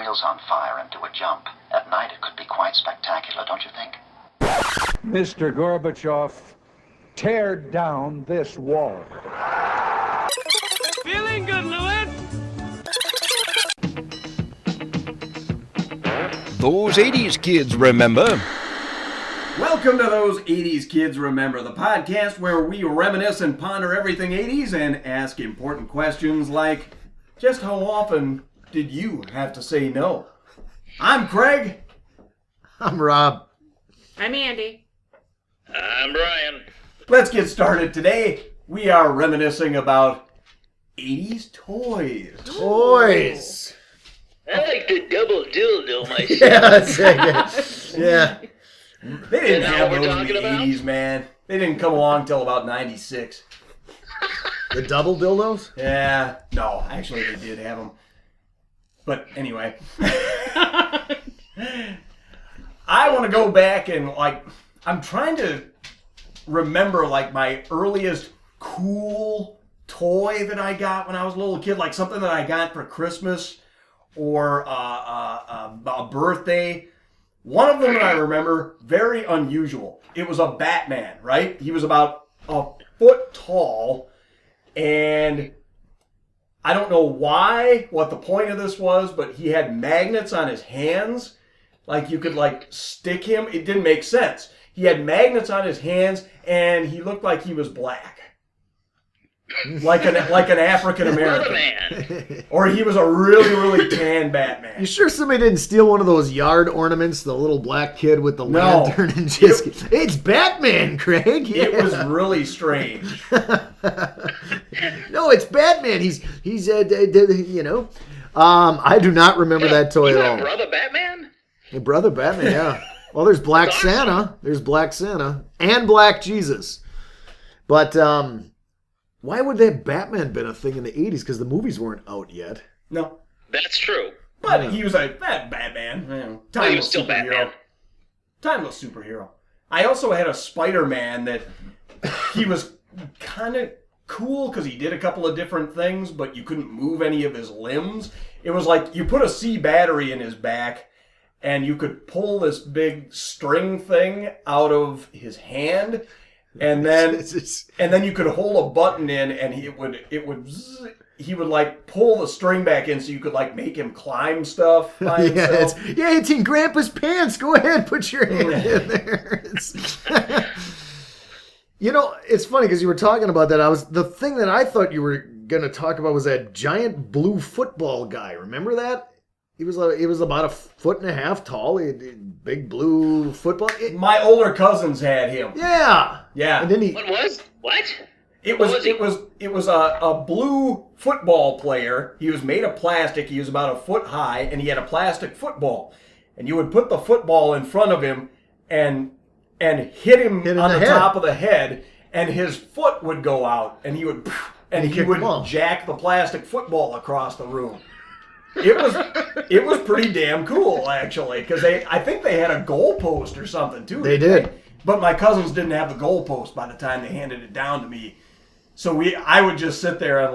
wheels on fire and do a jump. At night it could be quite spectacular, don't you think? Mr. Gorbachev, tear down this wall. Feeling good, Lewis? Those 80s kids remember. Welcome to Those 80s Kids Remember, the podcast where we reminisce and ponder everything 80s and ask important questions like, just how often did you have to say no? I'm Craig. I'm Rob. I'm Andy. I'm Brian. Let's get started. Today, we are reminiscing about 80s toys. Toys. I like the double dildo myself. Yeah. They didn't Isn't that have what those we're in the talking about? 80s, man. They didn't come along till about 96. The double dildos? Yeah, no, actually they did have them. But anyway. I want to go back and, I'm trying to remember, my earliest cool toy that I got when I was a little kid. Like something that I got for Christmas or a birthday. One of them that I remember, very unusual. It was a Batman, right? He was about a foot tall, and I don't know what the point of this was, but he had magnets on his hands. Like you could stick him. It didn't make sense. He had magnets on his hands, and he looked like he was black. Like an African American. Man. Or he was a really, really tan Batman. You sure somebody didn't steal one of those yard ornaments, the little black kid with the lantern and just... It's Batman, Craig! Yeah. It was really strange. No, it's Batman. He's I do not remember that toy You at got all. Brother Batman? Your brother Batman, yeah. Well, there's Black That's awesome. Santa. There's Black Santa. And Black Jesus. But, why would that Batman been a thing in the 80s? Because the movies weren't out yet. No. That's true. But he was that Batman. You know, Well, he was timeless still superhero. Batman. Timeless superhero. I also had a Spider-Man that he was kind of cool because he did a couple of different things, but you couldn't move any of his limbs. It was like you put a C battery in his back, and you could pull this big string thing out of his hand, and then you could hold a button in, and he would pull the string back in, so you could make him climb stuff by himself. It's in Grandpa's pants. Go ahead, put your hand in there. It's funny because you were talking about that. The thing that I thought you were gonna talk about was that giant blue football guy. Remember that? He was about a foot and a half tall. He had big blue football. My older cousins had him. Yeah. Yeah. And then What? It was a blue football player. He was made of plastic. He was about a foot high, and he had a plastic football. And you would put the football in front of him and hit him on the top of the head, and his foot would go out, and he would jack the plastic football across the room. It was pretty damn cool, actually, because I think they had a goalpost or something too. They did. But my cousins didn't have the goalpost by the time they handed it down to me. So I would just sit there and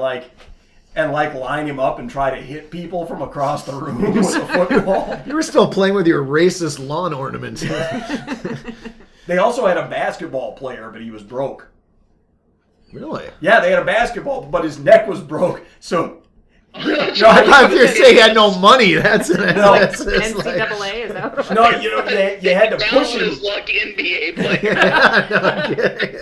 line him up and try to hit people from across the room with a football. You were still playing with your racist lawn ornaments. They also had a basketball player, but he was broke. Really? Yeah, they had a basketball, but his neck was broke. So I thought you were saying he had no money. That's NCAA, is that what it no, was? you had to push Down him. his luck NBA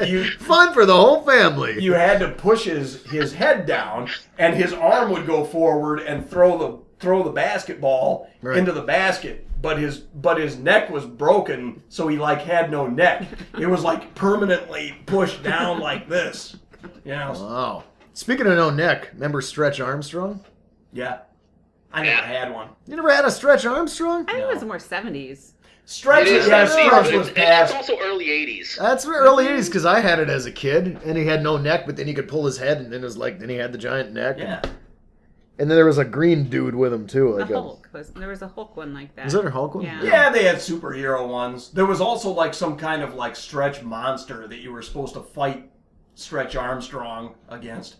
player. Fun for the whole family. You had to push his head down, and his arm would go forward and throw the basketball into the basket. But his neck was broken, so he had no neck. It was permanently pushed down like this. Wow. Speaking of no neck, remember Stretch Armstrong? Yeah. I never had one. You never had a Stretch Armstrong? I think it was more 70s. Stretch was It's past. also early 80s. That's early 80s because I had it as a kid, and he had no neck, but then he could pull his head, and then then he had the giant neck. Yeah. And then there was a green dude with him too. There was a Hulk one like that. Was there a Hulk one? Yeah. Yeah, they had superhero ones. There was also some kind of Stretch monster that you were supposed to fight Stretch Armstrong against.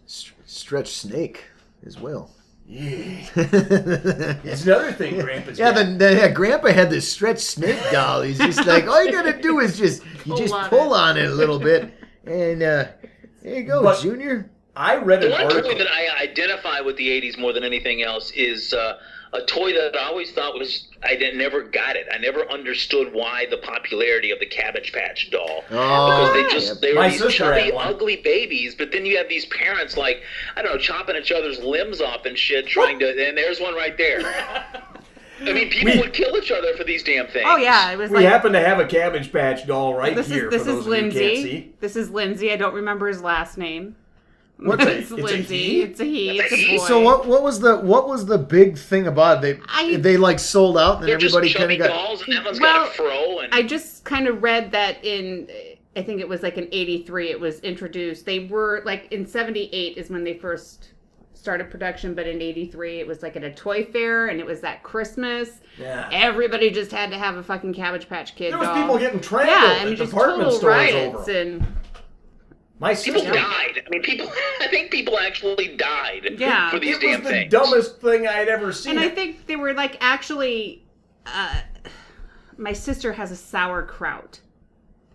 Stretch Snake as well. It's another thing Grandpa's Yeah, got. Grandpa had this stretch snake doll. He's just like, all you gotta do is just pull on it a little bit, and there you go, But- Junior. I read The an one toy article. that I identify with the 80s more than anything else is a toy that I always thought was, never got it. I never understood why the popularity of the Cabbage Patch doll. Oh, Because they were My these sister had chubby, one. ugly babies, but then you have these parents like, I don't know, chopping each other's limbs off and shit, trying to, and there's one right there. I mean, people would kill each other for these damn things. Oh yeah, it was We like happen to have a Cabbage Patch doll right this here. is for those of you who can't Lindsay. see. This is Lindsay. I don't remember his last name. What's It's it? a Lindsay. he? It's a he. It's It's a a he? boy. So what was the big thing about it? They like sold out, and then They're just everybody kind chubby of got. dolls, and that one's Well, got a fro. And I just kind of read that in, I think it was like in '83. It was introduced. They were like in '78 is when they first started production, but in '83 it was like at a toy fair, and it was that Christmas. Yeah. Everybody just had to have a fucking Cabbage Patch Kid There was doll. people getting trampled yeah, I mean at just department total stores riots over. and My people sister. died. I mean, I think people actually died Yeah. for these It was damn the things. dumbest thing I'd ever seen. And I think they were like actually, my sister has a sauerkraut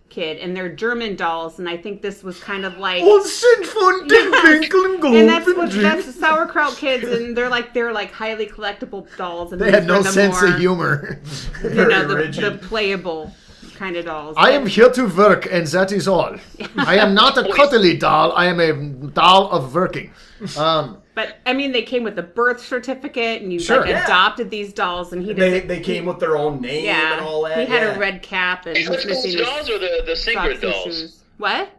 kid, and they're German dolls, and I think this was kind of like. Oh, sind von den Winkeln And that's Golden that's the sauerkraut kids, and they're like highly collectible dolls. And They these had no were the sense more, of humor. You know, Very the rigid. playable kind of dolls. I am here to work, and that is all. I am not a cuddly doll. I am a doll of working. But I mean, they came with a birth certificate, and you Sure. like Yeah. adopted these dolls, and he They doesn't. came with their own name Yeah, and all that. he had yeah. a red cap, and Hey, he's which missing his dolls or the socks Singrid and dolls? shoes. What?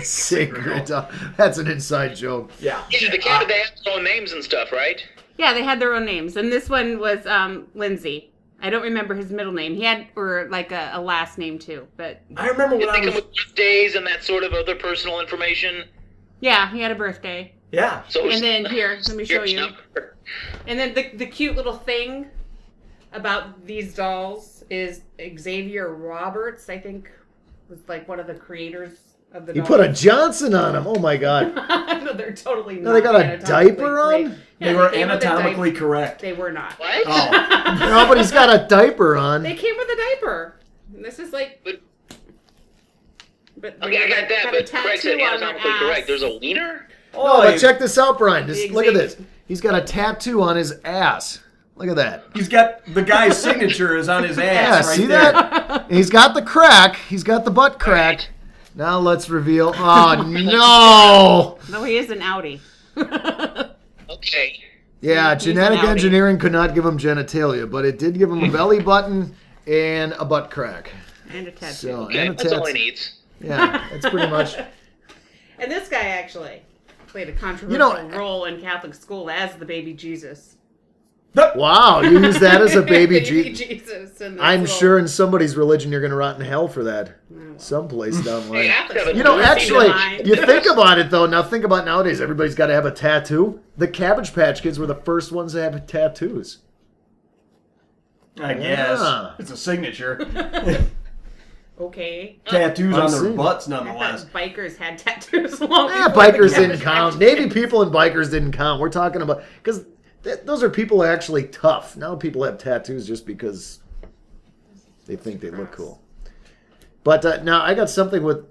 Sacred doll. That's an inside joke. Yeah. Yeah, the cat, they have their own names and stuff, right? Yeah, they had their own names, and this one was Lindsay. I don't remember his middle name. He had or like a last name too, but I remember when Did I they come was. with birthdays and that sort of other personal information? yeah, he had a birthday. Yeah. So And then here, let me show here's you. number. And then the cute little thing about these dolls is Xavier Roberts, I think, was like one of the creators of the You dolls. put a Johnson on him. Oh my God. No, they're totally not. No, they got a anatomically diaper on? correct. They Yeah, were came with a anatomically diaper. correct. They were not. What? Oh. No, but he's got a diaper on. They came with a diaper. And this is like. But Okay, I got that, a but Craig said tattoo on their anatomically ass. correct. There's a wiener? No, but check this out, Brian. Just The look at Xavier- this. He's got a tattoo on his ass. Look at that. He's got the guy's signature is on his ass. Yeah, right see there. that? And he's got the crack. He's got the butt crack. Now let's reveal. Oh no! No, he is an Audi. Okay. Yeah, He's genetic an Audi. engineering could not give him genitalia, but it did give him a belly button and a butt crack. And a tattoo. So, Okay, and a that's all he tats. needs. Yeah, that's pretty much. And this guy actually played a controversial role in Catholic school as the baby Jesus. Wow, you use that as a baby Jesus. in this I'm little- sure in somebody's religion you're going to rot in hell for that. Someplace down the Hey, line. Catholics have a You know, dirty actually, mind. you think about it though. Now think about nowadays. Everybody's got to have a tattoo. The Cabbage Patch Kids were the first ones to have tattoos. I guess. Yeah. It's a signature. Okay. Tattoos I'm on their seeing. butts, I nonetheless. thought bikers had tattoos long Yeah, before bikers the didn't Cabbage count. Patch Navy Kids. people and bikers didn't count. We're talking about because those are people actually tough. Now people have tattoos just because they think they look cool. But now I got something with.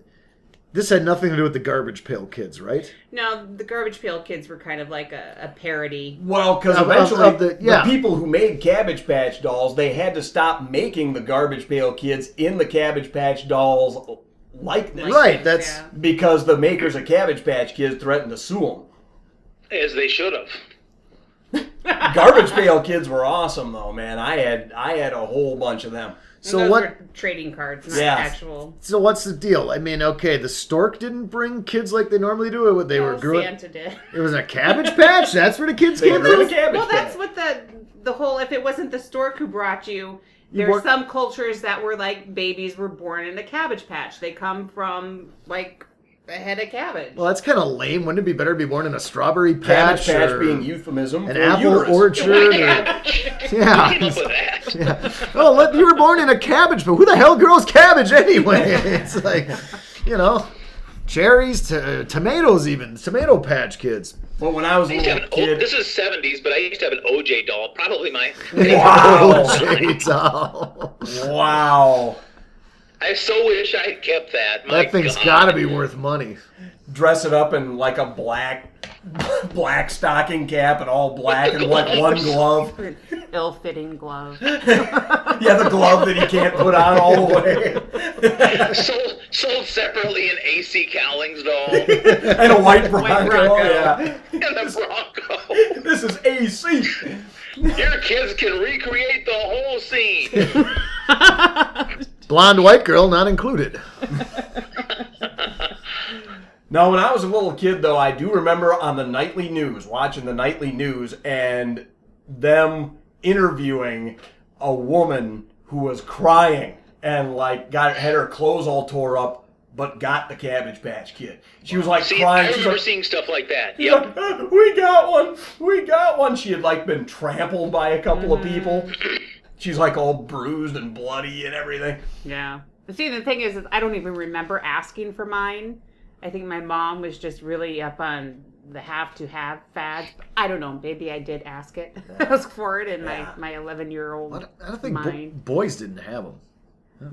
This had nothing to do with the Garbage Pail Kids, right? No, the Garbage Pail Kids were kind of like a parody. Well, because Of eventually yeah. the people who made Cabbage Patch dolls, they had to stop making the Garbage Pail Kids in the Cabbage Patch dolls likeness. Right, that's Yeah. Because the makers of Cabbage Patch Kids threatened to sue As they should have. them. Garbage Pail Kids were awesome, though, man. I had a whole bunch of them. And so those what? were trading cards, not Yeah. actual. So what's the deal? I mean, okay, the stork didn't bring kids like they normally do. They were No, grew. Santa did. It was a Cabbage Patch. That's where the kids They came grew from. a Cabbage Well, that's Patch. what the whole. If it wasn't the stork who brought you, You there's work- some cultures that were like babies were born in a cabbage patch. They come from like a head of cabbage. Well, that's kind of lame. Wouldn't it be better to be born in a strawberry Cabbage patch, Patch or being euphemism an for apple uterus. orchard? Or, Came up yeah. with that. Yeah. Oh, you were born in a cabbage, but who the hell grows cabbage anyway? It's like, you know, cherries, tomatoes, even tomato patch kids. But when I was I a used to little have an kid, this is 70s, but I used to have an OJ doll. Probably my. wow, OJ doll. wow, I so wish I had kept that. My That thing's God. gotta be worth money. dress it up in like a black stocking cap and all black and like one glove. Ill-fitting glove. Yeah, the glove that he can't put on all the way. sold separately an AC Cowlings doll And a white Bronco. Bronco. Yeah. and a Bronco. This is AC. Your kids can recreate the whole scene. Blonde white girl not included. No, when I was a little kid, though, I do remember on the nightly news, watching the nightly news, and them interviewing a woman who was crying and like had her clothes all tore up, but got the Cabbage Patch Kid. She was like See, crying. I She's remember like, seeing stuff like that. she's Yep. like, we got one. We got one. She had like been trampled by a couple of people. She's like all bruised and bloody and everything. Yeah. But see, the thing is I don't even remember asking for mine. I think my mom was just really up on the have-to-have fads. I don't know. Maybe I did ask for it in my 11-year-old I don't think mind. boys didn't have them.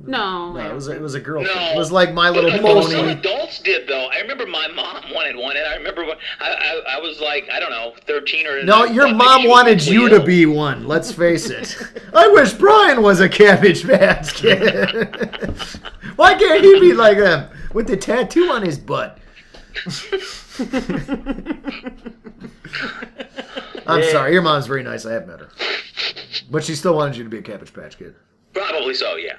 No. No, it was a girl No. thing. It was like My Little But some Pony. adults did, though. I remember my mom wanted one, and I remember when I was like, I don't know, 13 or... No, I your thought maybe mom she was wanted mentally you to ill. be one. Let's face it. I wish Brian was a Cabbage Patch Kid. Why can't he be like them with the tattoo on his butt? I'm sorry, your mom's very nice. I have met her, but she still wanted you to be a Cabbage Patch Kid. Probably so, yeah.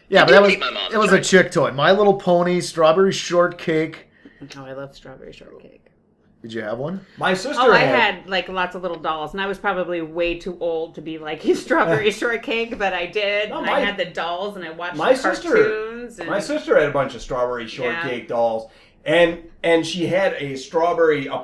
Yeah, I but that did was meet my mom, it was that's a right. chick toy. My Little Pony, Strawberry Shortcake. Oh, I love strawberry shortcake. Did you have one? My sister Oh, I had like lots of little dolls, and I was probably way too old to be like strawberry shortcake, but I did. No, and my- I had the dolls, and I watched my the sister- cartoons. And, My sister had a bunch of Strawberry Shortcake dolls. And she had a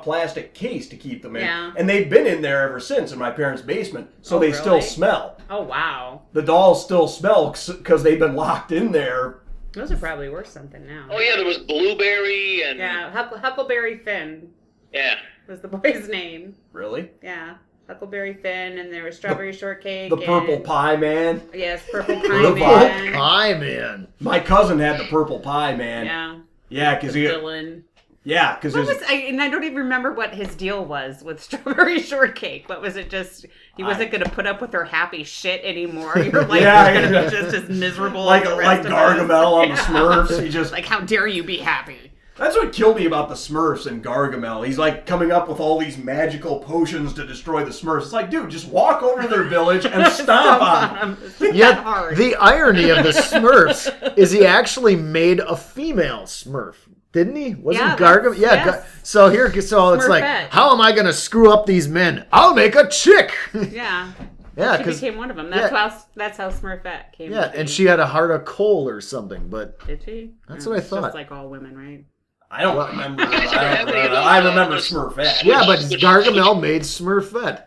plastic case to keep them in. Yeah. And they've been in there ever since in my parents' basement, so Oh, they really? still smell. Oh, wow. The dolls still smell because they've been locked in there. Those are probably worth something now. Oh, yeah, there was Blueberry and... Yeah, Huckleberry Finn Yeah. was the boy's name. Really? Yeah, Huckleberry Finn, and there was strawberry shortcake. The Purple and, Pie Man. Yes, Purple Purple Pie Man. Pie Man. My cousin had the Purple Pie Man. Yeah, Yeah, because he... villain. Yeah, because What was and I don't even remember what his deal was with strawberry shortcake. What was it? Just he wasn't going to put up with her happy shit anymore. Your life Yeah, was going to yeah. be just as miserable like as the rest of us. Gargamel on the Yeah. Smurfs. He just... Like, how dare you be happy? That's what killed me about the Smurfs and Gargamel. He's like coming up with all these magical potions to destroy the Smurfs. It's like, dude, just walk over to their village and stomp on them. It's not Yet hard. the irony of the Smurfs is he actually made a female Smurf. Didn't he? Wasn't Yeah, Gargamel? Yeah. yes. So it's like, Smurfette. how am I going to screw up these men? I'll make a chick. Yeah. Yeah, She because became one of them. yeah. That's how Smurfette came. yeah, to and be. she had a heart of coal or something. But Did she? That's No, what I it's thought. Just like all women, right? I don't remember. guys ever have any of those, I remember uh, Smurfette. yeah, but Switch- Gargamel made Smurfette.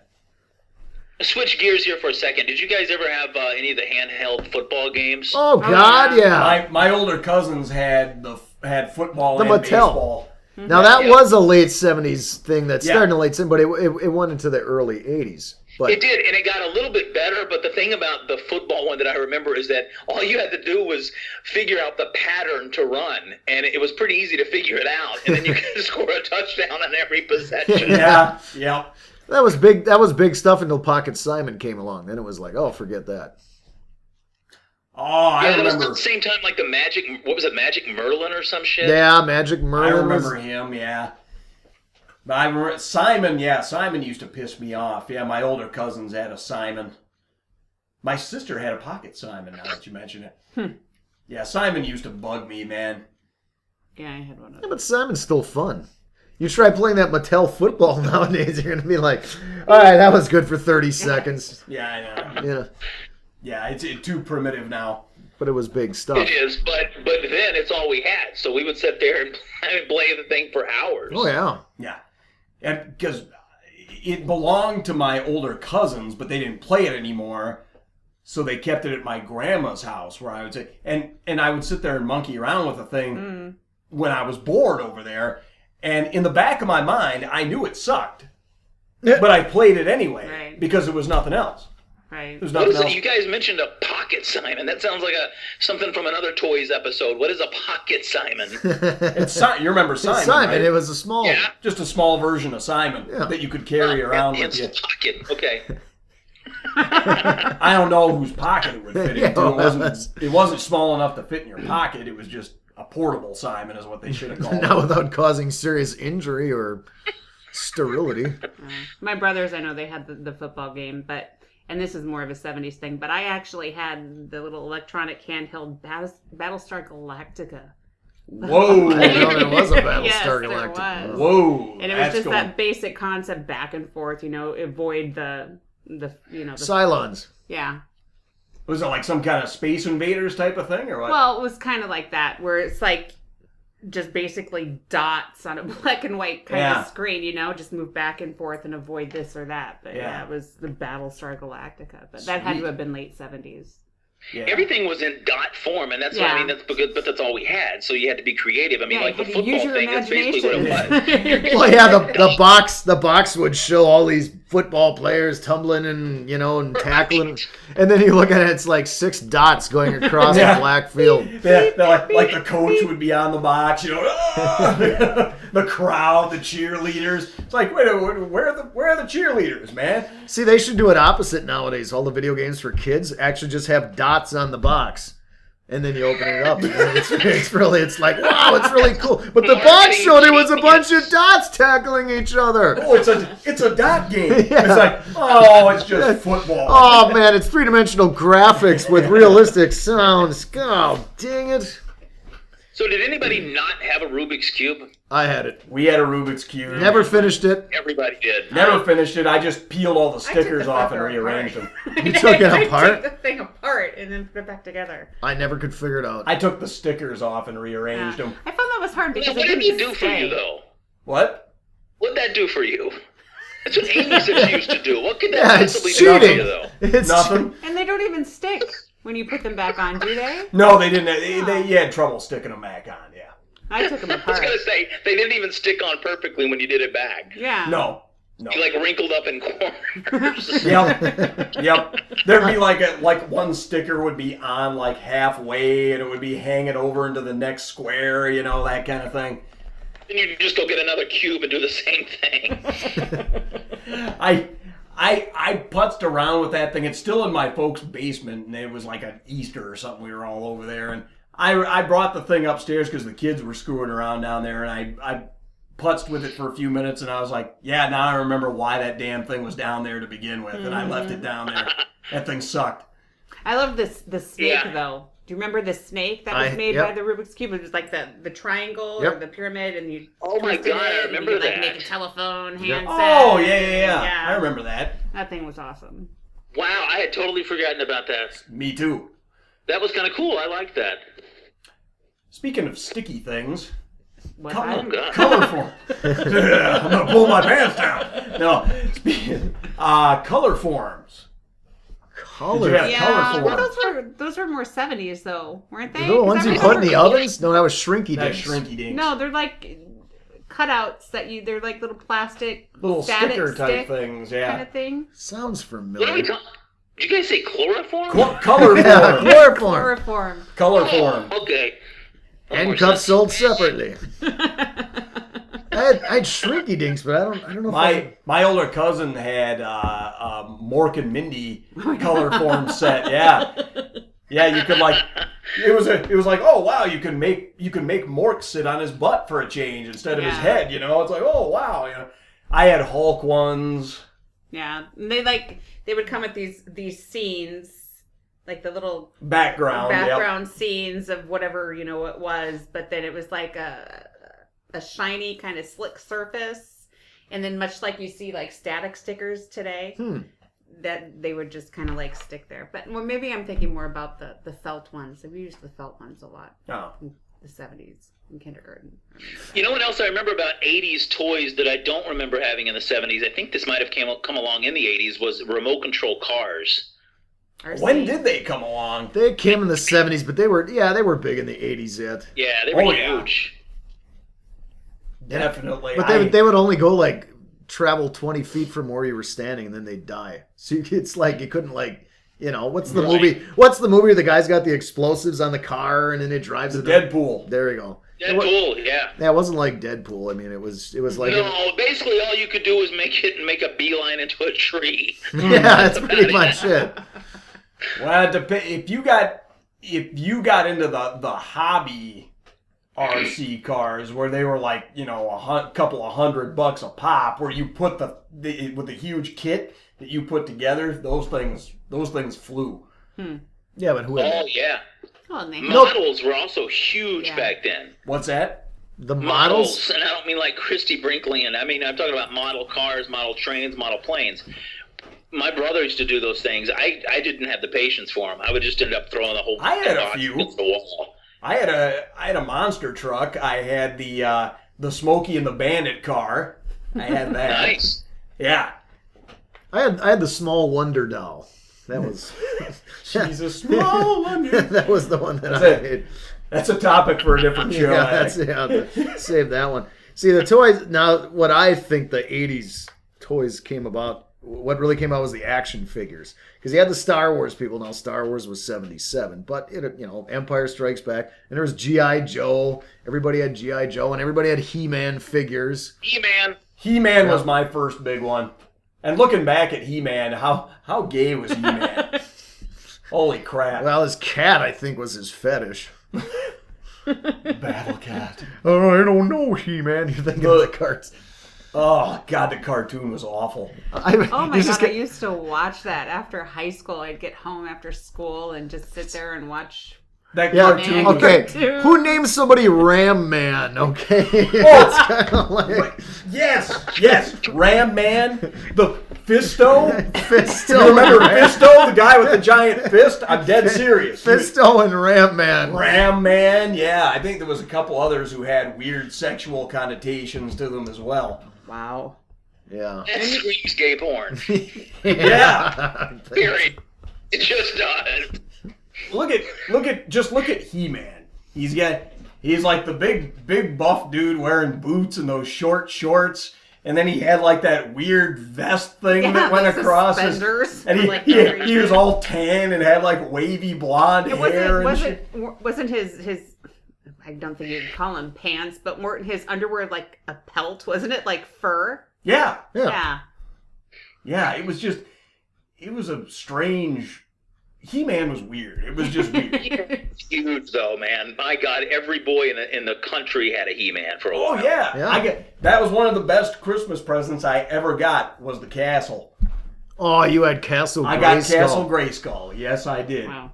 Switch gears here for a second. Did you guys ever have any of the handheld football games? Oh God, yeah. My older cousins had football The and Mattel. baseball. Now that Yeah. was a late '70s thing that Yeah. started in the late '70s, but it went into the early '80s. But It did, and it got a little bit better, but the thing about the football one that I remember is that all you had to do was figure out the pattern to run, and it was pretty easy to figure it out, and then you could score a touchdown on every possession. Yeah, yeah. that was big. That was big stuff until Pocket Simon came along. Then it was like, oh, forget that. Oh, I Yeah, that was at remember. the same time like the what was it, Magic Merlin or some shit? Yeah, Magic I Merlin. remember him. Yeah. But I remember Simon. Yeah, Simon used to piss me off. Yeah, my older cousins had a Simon. My sister had a Pocket Simon. Now that you mention it. Yeah, Simon used to bug me, man. Yeah, I had one of Yeah, those. but Simon's still fun. You try playing that Mattel football nowadays, you're gonna be like, all right, that was good for 30 seconds. Yeah, I know. Yeah, Yeah, it's too primitive now. but it was big stuff. It is, but then it's all we had, so we would sit there and play the thing for hours. Oh yeah. Yeah, and because it belonged to my older cousins, but they didn't play it anymore, so they kept it at my grandma's house, where I would say, and I would sit there and monkey around with the thing, when I was bored over there. And in the back of my mind, I knew it sucked. Yeah. But I played it anyway Right. because it was nothing else. Right. There's What nothing is it? else. You guys mentioned a pocket Simon. That sounds like something from another Toys episode. What is a pocket Simon? It's you remember Simon, Simon, right? it was a small. Yeah. Just a small version of Simon that you could carry around with It's you. a pocket. Okay. I don't know whose pocket it would fit Yeah, into. well, It wasn't small enough to fit in your pocket. It was just a portable Simon is what they should have called Not it. without causing serious injury or sterility. My brothers, I know they had the football game, and this is more of a 70s thing, but I actually had the little electronic handheld Battlestar Galactica. Whoa. I didn't know there was a Battlestar Yes, there Galactica. was. Whoa. And it was just that basic concept back and forth, avoid the Cylons. yeah. Was it like some kind of Space Invaders type of thing or what? Well, it was kind of like that, where it's like just basically dots on a black and white kind of screen, just move back and forth and avoid this or that. But yeah, it was the Battlestar Galactica. But that had to have been late 70s. Yeah. Everything was in dot form, and that's what I mean. That's good, but that's all we had. So you had to be creative. I mean, Yeah, like you the had to use football your thing. That's basically what it was. Well, yeah, the box would show all these football players tumbling and tackling, and then you look at it, it's like 6 dots going across a black field. Yeah, like the coach would be on the box, the crowd, the cheerleaders. It's like, wait, where are the cheerleaders, man? See, they should do it opposite nowadays. All the video games for kids actually just have dots on the box. And then you open it up, and it's like, wow, it's really cool. But the box showed it was a bunch of dots tackling each other. Oh, it's a dot game. Yeah. It's like, oh, it's just football. Oh, man, it's 3-dimensional graphics with realistic sounds. Oh, dang it. So did anybody not have a Rubik's Cube? I had it. We had a Rubik's Cube. Never finished it. Everybody did. Never finished it. I just peeled all the I took stickers the off and fucker rearranged apart. them. You took it I apart? took the thing apart and then put it back together. I never could figure it out. I took the stickers off and rearranged them. I found that was hard because What it did didn't he do for stay. you, though? What? What'd that do for you? That's what Amy said she used to do. What could that Yeah, possibly it's do for cheating. you, though? It's Nothing. And they don't even stick when you put them back on, do they? No, they didn't. You had trouble sticking them back on, yeah. I took them I was apart. gonna say they didn't even stick on perfectly when you did it back. Yeah. No. You like wrinkled up in corners. Yep. There'd be like one sticker would be on like halfway and it would be hanging over into the next square, that kind of thing. Then you just go get another cube and do the same thing. I putzed around with that thing. It's still in my folks' basement, and it was like an Easter or something. We were all over there, and I brought the thing upstairs because the kids were screwing around down there, and I putzed with it for a few minutes, and I was like, yeah, now I remember why that damn thing was down there to begin with, and I left it down there. That thing sucked. I love the snake, Yeah. though. Do you remember the snake that was made by the Rubik's Cube? It was like the triangle or the pyramid, and you Oh my twisted God, I it, and remember you could, that. make a telephone handset. Oh, yeah. I remember that. That thing was awesome. Wow, I had totally forgotten about that. Me too. That was kind of cool. I liked that. Speaking of sticky things, Was Oh that? God. colorful. I'm gonna pull my pants down. No, speaking color forms. color. Did you have Yeah, color well, forms? those were more 70s though, weren't they? The ones 'Cause I you put in the remember- ovens? No, that was shrinky That's dinks. shrinky dinks. No, they're like cutouts they're like little plastic Little static sticker type stick things, kind yeah. of thing. Sounds What are we familiar. talking? Did you guys say chloroform? Color Yeah, form. chloroform. Chloroform. Color form. Okay. Handcuffs sold separately. I had shrinky dinks, but I don't know if My older cousin had a Mork and Mindy color form set. Yeah, you could it was like, oh wow, you can make Mork sit on his butt for a change instead of his head. It's like, oh wow. I had Hulk ones. Yeah, and they would come with these scenes, like the little background scenes of whatever it was, but then it was like a shiny kind of slick surface, and then much like you see like static stickers today, that they would just kind of like stick there. But maybe I'm thinking more about the felt ones. We used the felt ones a lot Oh. in the 70s in kindergarten. You know what else I remember about 80s toys that I don't remember having in the 70s? I think this might have come along in the 80s, was remote control cars. When did they come along? they came in the 70s, but they were big in the 80s yet. Yeah, they were Oh, yeah. huge. Definitely. But they would only go like travel 20 feet from where you were standing, and then they'd die. So it's like you couldn't like, you know, what's the movie? What's the movie where the guy's got the explosives on the car and then it drives it? Deadpool. There you go. Deadpool, yeah. Yeah, it wasn't like Deadpool. I mean, it was like No, basically all you could do was make a beeline into a tree. yeah, that's pretty much it. Well, if you got into the hobby RC cars where they were like, you know, a couple of $100 a pop, where you put with the huge kit that you put together, those things flew. Yeah, but who had Oh that? yeah. Oh, they Models were also huge Yeah. back then. What's that? The models? And I don't mean like Christy Brinkley, and I mean I'm talking about model cars, model trains, model planes. My brother used to do those things. I didn't have the patience for them. I would just end up throwing the whole I had a box few. against the wall. I had a monster truck. I had the Smokey and the Bandit car. I had that. Nice. Yeah. I had the small Wonder doll. That was She's a small one. that was the one that That's I it. made. That's a topic for a different show. Save that one. See, the toys, now what I think the 80s toys came about, what really came out was the action figures. Because you had the Star Wars people. Now, Star Wars was 77. But, Empire Strikes Back. And there was G.I. Joe. Everybody had G.I. Joe. And everybody had He-Man figures. He-Man. He-Man was my first big one. And looking back at He-Man, how gay was He-Man? Holy crap. Well, his cat, I think, was his fetish. Battle Cat. Oh, I don't know, He-Man. You're thinking of the cards. Oh, God, the cartoon was awful. Oh my God, I used to watch that after high school. I'd get home after school and just sit there and watch. That Yeah, cartoon okay. Cartoon. Who names somebody Ram Man? Okay. Oh, It's kind of like yes. Ram Man, the Fisto. Fisto. You remember Fisto, the guy with the giant fist? I'm dead serious. Fisto and Ram Man. Ram Man, yeah. I think there was a couple others who had weird sexual connotations to them as well. Wow. Yeah. That screams gay porn. Yeah. Period. It just does. Look at He-Man. He's like the big buff dude wearing boots and those short shorts, and then he had like that weird vest thing that went like across his, suspenders and for, like, he was all tan and had like wavy blonde hair. Wasn't his I don't think you'd call them pants, but more his underwear like a pelt, wasn't it? Like fur? Yeah. Yeah. Yeah, it was a strange. He-Man was weird. It was just weird. Huge though, man. My God, every boy in the country had a He-Man for a while. Oh yeah. That was one of the best Christmas presents I ever got was the castle. Oh, you had Castle Grayskull. I got Castle Grayskull. Yes, I did. Wow.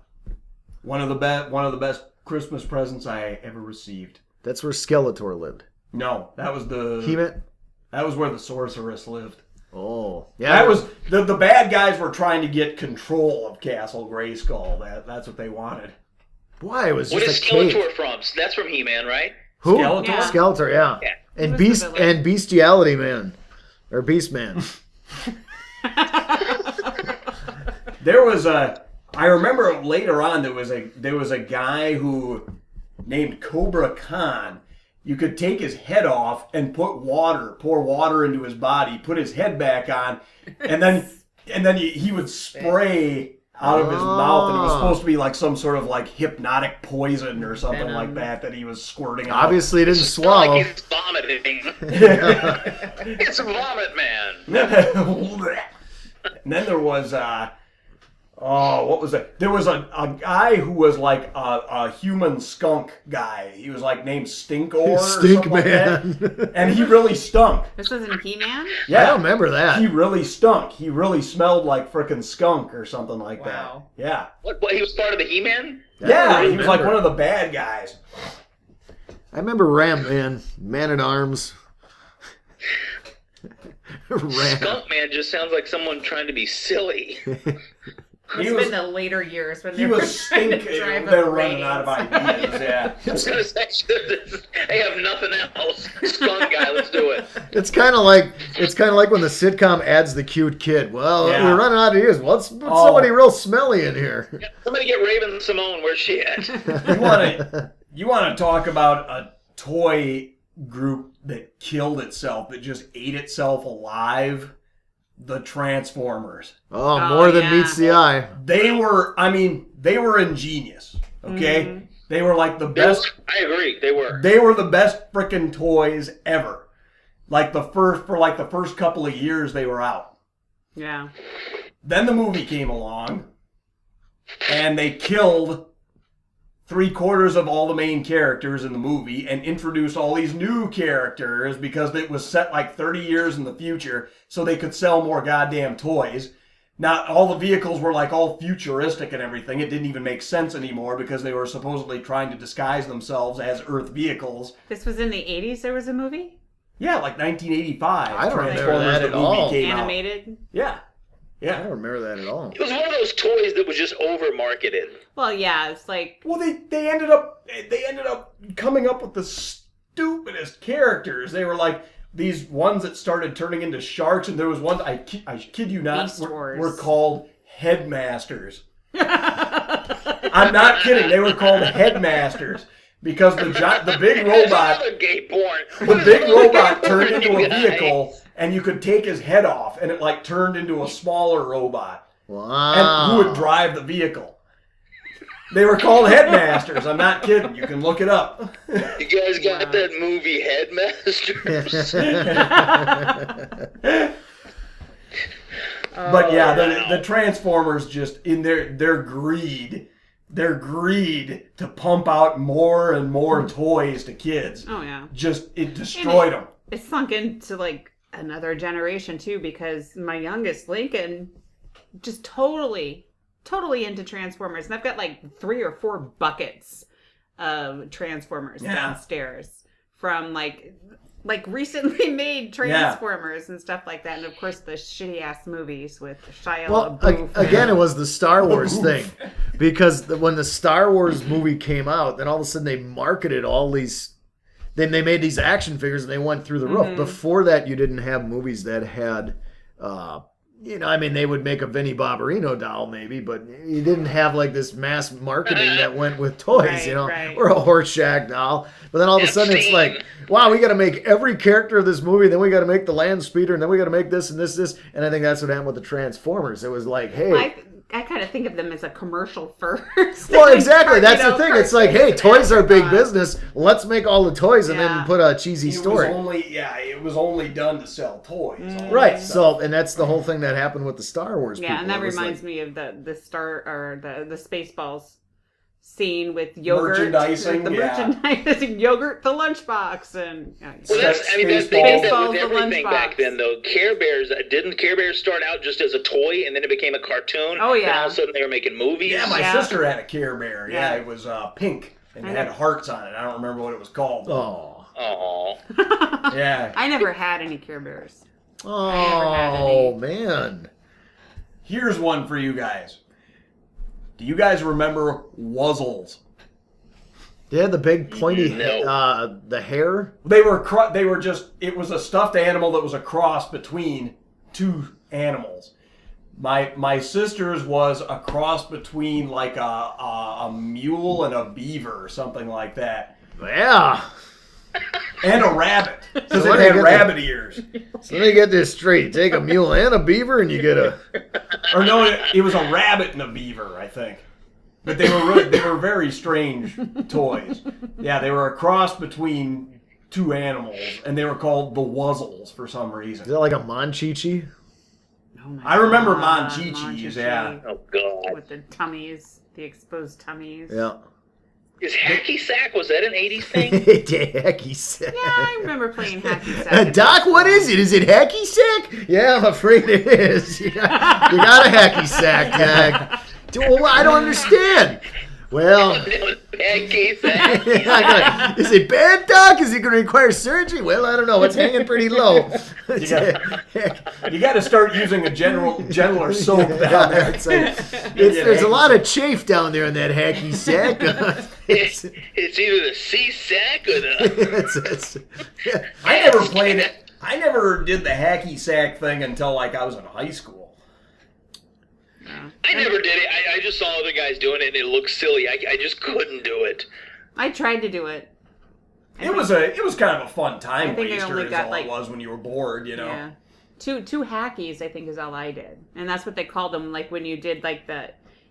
One of the best Christmas presents I ever received. That's where Skeletor lived. No, that was He-Man? That was where the sorceress lived. Oh. Yeah. That was the bad guys were trying to get control of Castle Grayskull. That's what they wanted. Why? It was What just is a cave. Skeletor from? That's from He-Man, right? Who? Skeletor? Yeah. Skeletor, yeah. Yeah. And He was the villain. and Bestiality Man. Or Beast Man. There was I remember later on there was a guy who named Cobra Khan. You could take his head off and pour water into his body, put his head back on, and then he would spray out of his mouth, and it was supposed to be like some sort of like hypnotic poison or something like that he was squirting out. Obviously, he didn't It's not swallow. like he's vomiting. It's a vomit man. And then there was what was it? There was a guy who was like a human skunk guy. He was like named Stinkor or Stink something like Man. that. And he really stunk. This wasn't He-Man? I don't remember that. He really stunk. He really smelled like frickin' skunk or something like Wow. that. Yeah. What? He was part of the He-Man? Yeah, he was like remember. one of the bad guys. I remember Ram Man. Man at Arms. Ram. Skunk Man just sounds like someone trying to be silly. It's was- been the later years when He they were was trying to stinking. drive They're a running out of ideas. Yeah. I was gonna say, they have nothing else. Skunk guy, let's do it. It's kind of like when the sitcom adds the cute kid. Well, Yeah. we're running out of ideas. Well, let's put somebody real smelly in here. Somebody get Raven Simone. Where's she at? You want to talk about a toy group that killed itself, that just ate itself alive? The Transformers. Oh, more than yeah. meets the eye. They were ingenious. Okay? Mhm. They were like the best. I agree. They were. They were the best freaking toys ever. Like the first couple of years they were out. Yeah. Then the movie came along, and they killed 3/4 of all the main characters in the movie and introduced all these new characters because it was set like 30 years in the future so they could sell more goddamn toys. Not all the vehicles were like all futuristic and everything. It didn't even make sense anymore because they were supposedly trying to disguise themselves as Earth vehicles. This was in the 80s, there was a movie? Yeah, like 1985. I don't remember Transformers, that the at movie all. came out. Animated? Yeah. I Yeah. don't remember that at all. It was one of those toys that was just over marketed. Well, yeah, it's like, Well, they ended up coming up with the stupidest characters. They were like these ones that started turning into sharks, and there was one I kid you not, Beast Wars. were called headmasters. I'm not kidding. They were called headmasters because the big robot, Another gay porn. the big robot turned into a You guys. vehicle, and you could take his head off, and it like turned into a smaller robot. Wow. And who would drive the vehicle? They were called headmasters. I'm not kidding. You can look it up. You guys got that movie Headmasters? But yeah, wow. the Transformers just in their greed to pump out more and more toys to kids. oh yeah. Just it destroyed them. It sunk into like another generation too, because my youngest Lincoln just totally into Transformers, and I've got like 3 or 4 buckets of Transformers downstairs from like recently made Transformers and stuff like that, and of course the shitty ass movies with Shia Well, LaBeouf. again, it was the Star Wars thing. Because when the Star Wars movie came out, then all of a sudden they marketed all these... Then they made these action figures and they went through the roof. Before that, you didn't have movies that had... they would make a Vinnie Barbarino doll maybe, but you didn't have like this mass marketing that went with toys, Right. or a Horseshack doll. But then all of a sudden it's like, wow, we got to make every character of this movie, then we got to make the land speeder, and then we got to make this and this. And I think that's what happened with the Transformers. It was like, hey... I kind of think of them as a commercial first. Well, exactly. That's the thing. It's like, hey, toys are big afterthought. business. Let's make all the toys and then Yeah. put a cheesy story. It was only done to sell toys. all Right. that stuff. So, and that's the whole thing that happened with the Star Wars. Yeah, people. and that It was reminds like, me of the Star or the Spaceballs scene with yogurt, Merchandising, the yeah. merchandising, yogurt, the lunchbox, and Well, that's Spaceballs. they did that Spaceballs, with the everything back lunchbox. then, though. Care Bears, didn't Care Bears start out just as a toy, and then it became a cartoon? Oh, yeah. And all of a sudden they were making movies? Yeah, my Yeah. sister had a Care Bear. Yeah, Yeah. it was pink and it I had know. hearts on it. I don't remember what it was called. oh, Aw. Yeah. I never had any Care Bears. never had oh man. Here's one for you guys. Do you guys remember Wuzzles? Yeah, the big pointy, No. the hair. They were just. It was a stuffed animal that was a cross between 2 animals. My sister's was a cross between like a mule and a beaver or something like that, Yeah. and a rabbit because So it let me had get rabbit ears. So let me get this straight. You take a mule and a beaver, and you get a. Or no, it was a rabbit and a beaver, I think. But they were very strange toys. Yeah, they were a cross between 2 animals, and they were called the Wuzzles for some Is reason. that like a Monchichi? Oh my I remember God, Monchichis, yeah. Oh, God. with the tummies, the exposed tummies. Yeah. Is hacky sack, was that an 80s thing? Hacky sack. Yeah, I remember playing hacky sack. Doc, what is it? Is it hacky sack? Yeah, I'm afraid it is. You got a hacky sack. Well, I don't understand. Well, Hacky sack. is it bad, Doc? Is it going to require surgery? Well, I don't know. It's hanging pretty low. You got to start using a gentler soap down there. There's a lot of chafe down there in that hacky sack. It's either the C-sack or the... I never played it. I never did the hacky sack thing until like I was in high school. I never did it. I just saw other guys doing it, and it looked silly. I just couldn't do it. I tried to do it. It was kind of a fun time I think I waster only is got, all like- it was when you were bored, you know. Yeah. Two hackies, I think, is all I did. And that's what they called them, like when you did like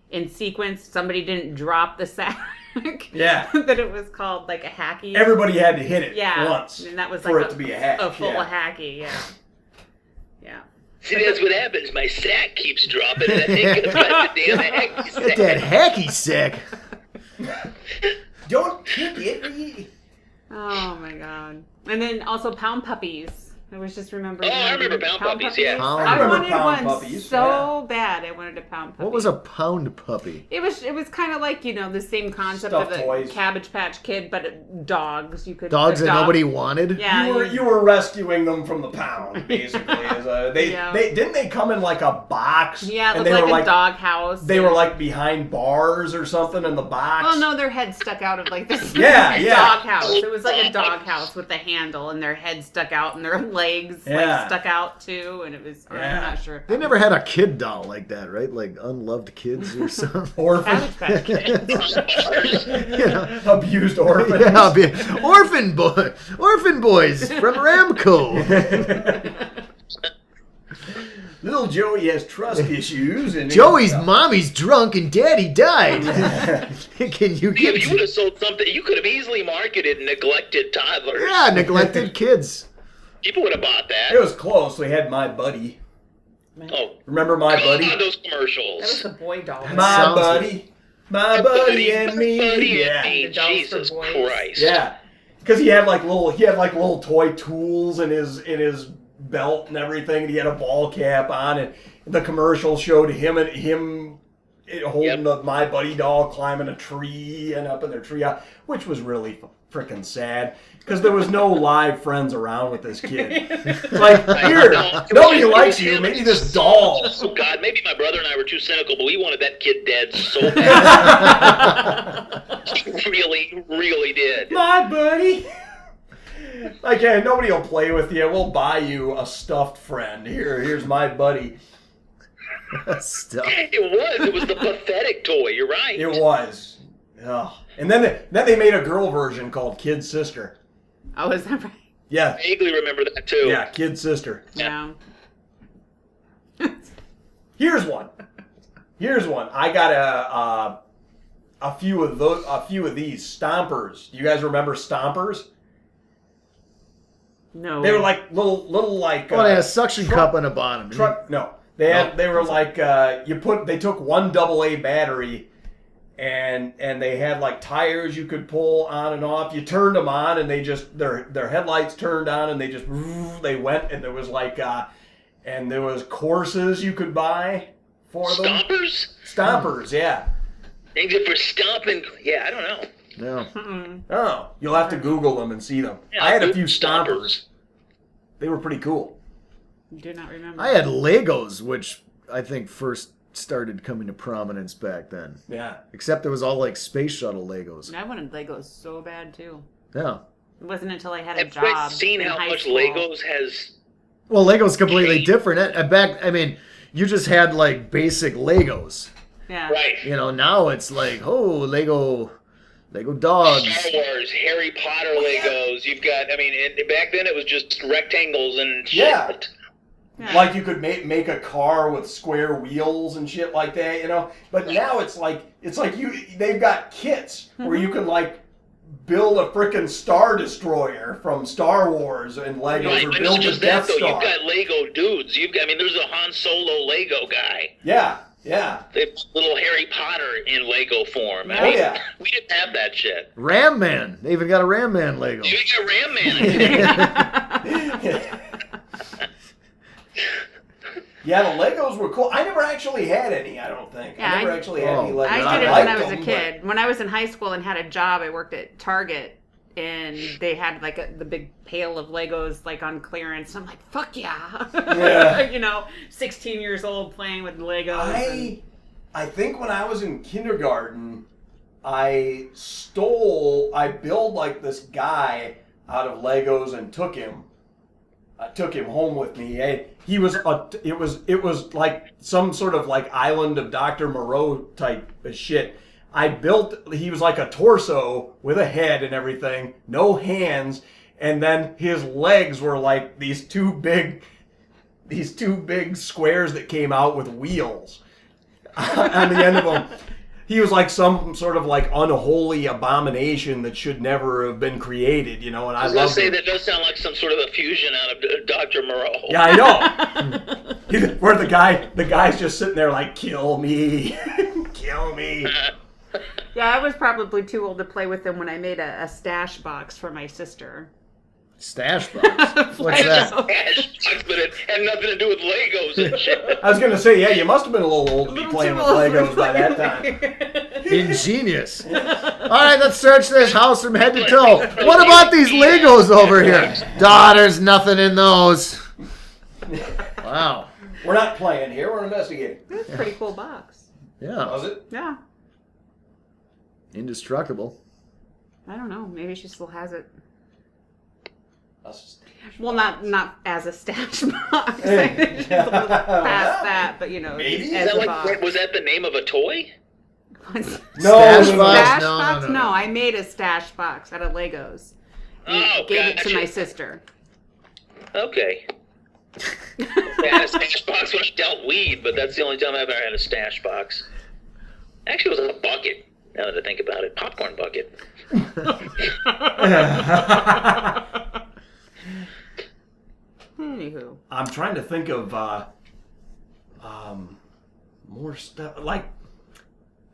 in sequence, somebody didn't drop the sack. Yeah. That it was called like a hacky. Everybody had to hit it once and that was for like it to be a hack. A full hacky, yeah. Yeah. See, that's what happens. My sack keeps dropping, and I think about the damn hacky sack. Get that hacky sack. Don't kick it. Oh my god. And then also pound puppies. I was just remembering. Oh, I remember pound puppies, yeah. Pound I puppies. wanted Pound one puppies, so bad. I wanted a pound puppy. What was a pound puppy? It was kind of like, the same concept Stuffed of a toys. Cabbage Patch Kid, but dogs. You could Dogs that adopt. nobody wanted? Yeah. You were rescuing them from the pound, basically. Didn't they come in like a box? Yeah, it and looked they like were a dog house. They were like behind bars or something in the box. Well, no, their head stuck out of like this Yeah. dog house. It was like a dog house with the handle, and their head stuck out, and their legs like stuck out too, and it was. I'm not sure. They never had a kid doll like that, right? Like unloved kids or something. Orphans. Cabbage Patch Kids. Abused orphans. Yeah, orphan boys from Ramco. Little Joey has trust issues. And Joey's mommy's drunk and daddy died. Can you Yeah, get? you would have sold something. You could have easily marketed neglected toddlers. Yeah, neglected kids. People would have bought that. It was close. We had My Buddy. Oh, Remember My God, Buddy? those That was commercials. the boy doll. My Sounds Buddy. My Buddy and me. Buddy and Yeah. me. The dolls for Jesus boys. Christ. Yeah. Because he had like little toy tools in his belt and everything, and he had a ball cap on, and the commercial showed him holding the My Buddy doll climbing a tree and up in their tree house, which was really freaking sad because there was no live friends around with this kid. Like, here, nobody likes you. Maybe this doll. Oh God, maybe my brother and I were too cynical, but we wanted that kid dead so bad. Really, really did. My buddy. Like, hey, nobody will play with you. We'll buy you a stuffed friend. Here's My Buddy. Stuff. It was the pathetic toy. You're right. It was. Ugh. And then they made a girl version called Kid Sister. Oh, is that right? Yeah. I vaguely remember that too. Yeah, Kid Sister. Yeah. Here's one. I got a few of these Stompers. Do you guys remember Stompers? No. They were like little like. Oh, they had a suction cup on the bottom. No, they were like they took one AA battery, and they had like tires you could pull on and off. You turned them on, and they just their headlights turned on, and they went, and there was like and there was courses you could buy for them. Stompers, yeah. Things that for stomping. Yeah, I don't know. No. Oh, you'll have to Google them and see them. Yeah, I had a Google few Stompers. They were pretty cool. Do not remember. I had Legos, which I think first started coming to prominence back then. Yeah. Except it was all like space shuttle Legos. I wanted Legos so bad too. Yeah. It wasn't until I had a Have you guys job. seen in how high much school. Legos has? Well, Lego's completely different. You just had like basic Legos. Yeah. Right. You know, now it's like, oh, Lego dogs. Star Wars, Harry Potter Legos. You've got. I mean, back then it was just rectangles and shit. Yeah. Yeah. Like you could make a car with square wheels and shit like that, you know. But now it's like they've got kits where you can like build a frickin' Star Destroyer from Star Wars and Legos, Right, or but build it's a just Death that though. Star. You've got Lego dudes. there's a Han Solo Lego guy. Yeah. They have little Harry Potter in Lego form. Oh, yeah. We didn't have that shit. Ram Man. They even got a Ram Man Lego. You got Ram Man. Yeah, the Legos were cool. I never actually had any, I don't think. Yeah, I never I- actually had any Oh. Legos. I did it when liked I was a them, kid. When I was in high school and had a job, I worked at Target, and they had like the big pail of Legos like on clearance. I'm like, fuck yeah, Yeah. 16 years old playing with Legos. I think when I was in kindergarten, I built like this guy out of Legos and took him home with me. It was like some sort of like Island of Dr. Moreau type of shit. he was like a torso with a head and everything, no hands, and then his legs were like these two big squares that came out with wheels on the end of them. He was like some sort of like unholy abomination that should never have been created, And I was love say that does sound like some sort of a fusion out of Dr. Moreau. Yeah, I know. Where the guy's just sitting there like, kill me, kill me. Yeah, I was probably too old to play with them when I made a stash box for my sister. Stash box. What's that? Stash box, but it had nothing to do with Legos and shit. I was gonna say, yeah, you must have been a little old to be playing with Legos by that time. Ingenious. All right, let's search this house from head to toe. What about these Legos over here? There's nothing in those. Wow. We're not playing here, we're investigating. That's a pretty cool box. Yeah. Was it? Yeah. Indestructible. I don't know. Maybe she still has it. Us. Well, not as a stash box. She's a little past that, but Maybe? as Is a that box. was that the name of a toy? Stash Stash box? box? No. I made a stash box out of Legos. And Oh, gave it to gotcha. my sister. Okay. I had a stash box when I dealt weed, but that's the only time I've ever had a stash box. Actually, it was a bucket, now that I think about it. Popcorn bucket. Anywho. I'm trying to think of more stuff like.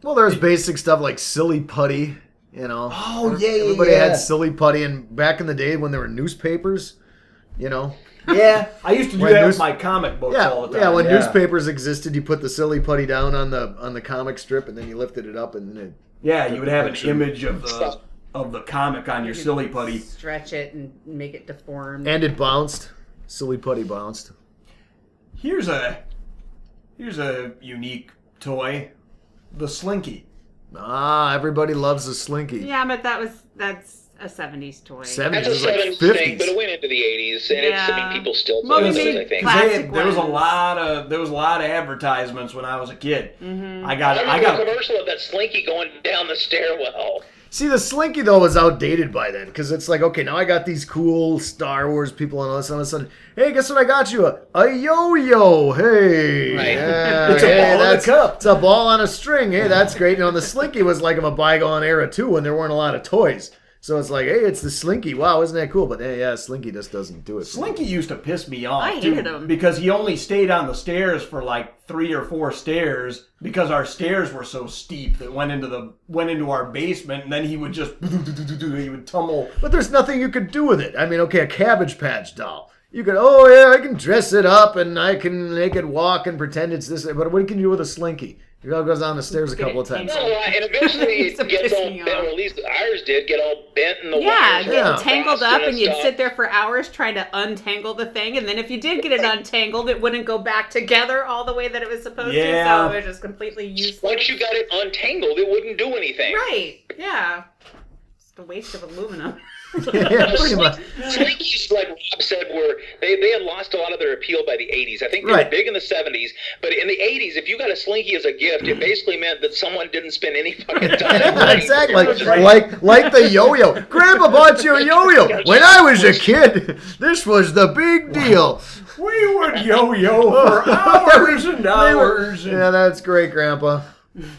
Well, there's basic stuff like silly putty, Oh, yeah, Everybody yeah. had silly putty, and back in the day when there were newspapers, Yeah, I used to do When that news- with my comic books Yeah, all the time. yeah. When newspapers existed, you put the silly putty down on the comic strip, and then you lifted it up, and it, Yeah, you would have an Picture. image of the comic on your silly putty. Stretch it and make it deformed. and it bounced. Silly putty bounced. Here's a unique toy, the Slinky. Everybody loves a slinky. Yeah, but that's a 70s toy. 70s That's a is like 70s thing, 50s. but it went into the 80s, and Yeah. people still Well, play we those, made I think. plastic There was a ones. lot of advertisements when I was a kid. Mm-hmm. I I got remember a commercial of that Slinky going down the stairwell. See, the Slinky, though, was outdated by then, because it's like, okay, now I got these cool Star Wars people and all this, and all of a sudden, hey, guess what I got you? A yo-yo, hey. Right. Yeah, It's a hey, ball in a that's- cup. It's a ball on a string. Hey, that's great. The Slinky was like of a bygone era, too, when there weren't a lot of toys. So it's like, hey, it's the Slinky. Wow, isn't that cool? But hey, yeah, Slinky just doesn't do it. for me. Slinky used to piss me off, I too, hated him. because he only stayed on the stairs for like 3 or 4 stairs because our stairs were so steep that went into our basement, and then he would just he would tumble. But there's nothing you could do with it. I mean, okay, a Cabbage Patch doll. You could, oh yeah, I can dress it up and I can make it walk and pretend it's this. But what can you do with a Slinky? It all goes down the stairs a Get couple it of times. tangled. No, and eventually Used to it gets piss all me bent, off. or at least ours did, get all bent in the Yeah, wires. get Yeah. tangled frosted up, and you'd stuff. sit there for hours trying to untangle the thing, and then if you did get it untangled, it wouldn't go back together all the way that it was supposed to, Yeah. so it was just completely useless. Once you got it untangled, it wouldn't do anything. Right, yeah. Just a waste of aluminum. Yeah, pretty much. Slinkies, like Rob said, they had lost a lot of their appeal by the 80s. I think they Right. were big in the 70s, but in the 80s, if you got a Slinky as a gift, it basically meant that someone didn't spend any fucking time. Exactly, like the yo-yo. Grandpa bought you a yo-yo. When I was a kid, this was the big deal. We would yo-yo for hours and hours. And Yeah, that's great, Grandpa.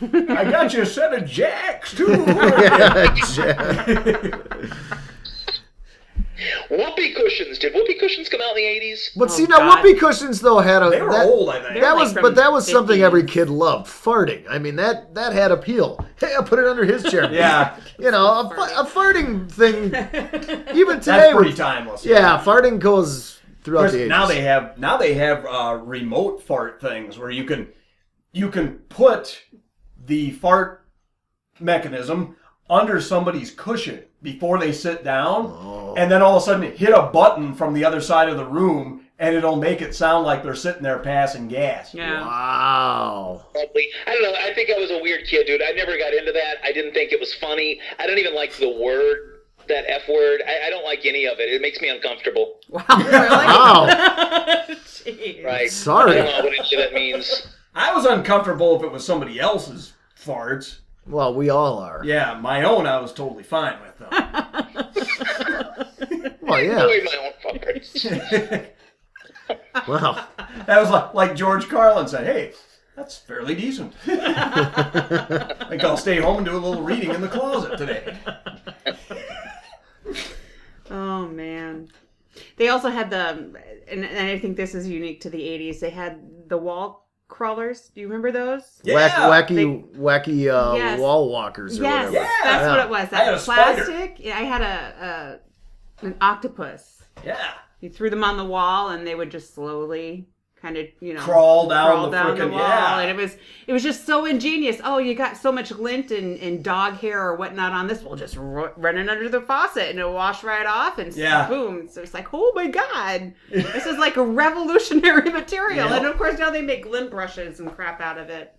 I got you a set of jacks too. Yeah, Jack. Whoopee cushions. Did whoopee cushions come out in the 80s? But see, Oh, now God. whoopee cushions though had a They were that, old, I think. They're that like was, from but that was something 50s. every kid loved. Farting. I mean, that had appeal. Hey, I'll put it under his chair. Yeah, a farting thing. Even today, that's pretty with- timeless. yeah, farting goes throughout the 80s. Now they have remote fart things where you can put the fart mechanism under somebody's cushion before they sit down, and then all of a sudden hit a button from the other side of the room, and it'll make it sound like they're sitting there passing gas. Yeah. Wow. Probably. I don't know. I think I was a weird kid, dude. I never got into that. I didn't think it was funny. I don't even like the word, that F word. I don't like any of it. It makes me uncomfortable. Wow, really? Wow. Jeez. Right? Sorry. I don't know what any of that means. I was uncomfortable if it was somebody else's farts, Well, we all are. Yeah, my own I was totally fine with, though. Well, yeah. Enjoy my own farts. Wow. That was like George Carlin said, hey, that's fairly decent. I think I'll stay home and do a little reading in the closet today. Oh man. They also had and I think this is unique to the 80s. They had the wall crawlers. Do you remember those? Yeah. Wacky Yes. wall walkers or Yes, whatever. Yeah. that's what it was. I had That a spider. plastic. Yeah, I had an octopus. Yeah. You threw them on the wall, and they would just slowly kind of, Crawl down the frickin' wall. yeah. And it was just so ingenious. Oh, you got so much lint and dog hair or whatnot on this. We'll just run it under the faucet, and it'll wash right off, and boom. So it's like, oh my god, this is like a revolutionary material. Yep. And of course now they make lint brushes and crap out of it.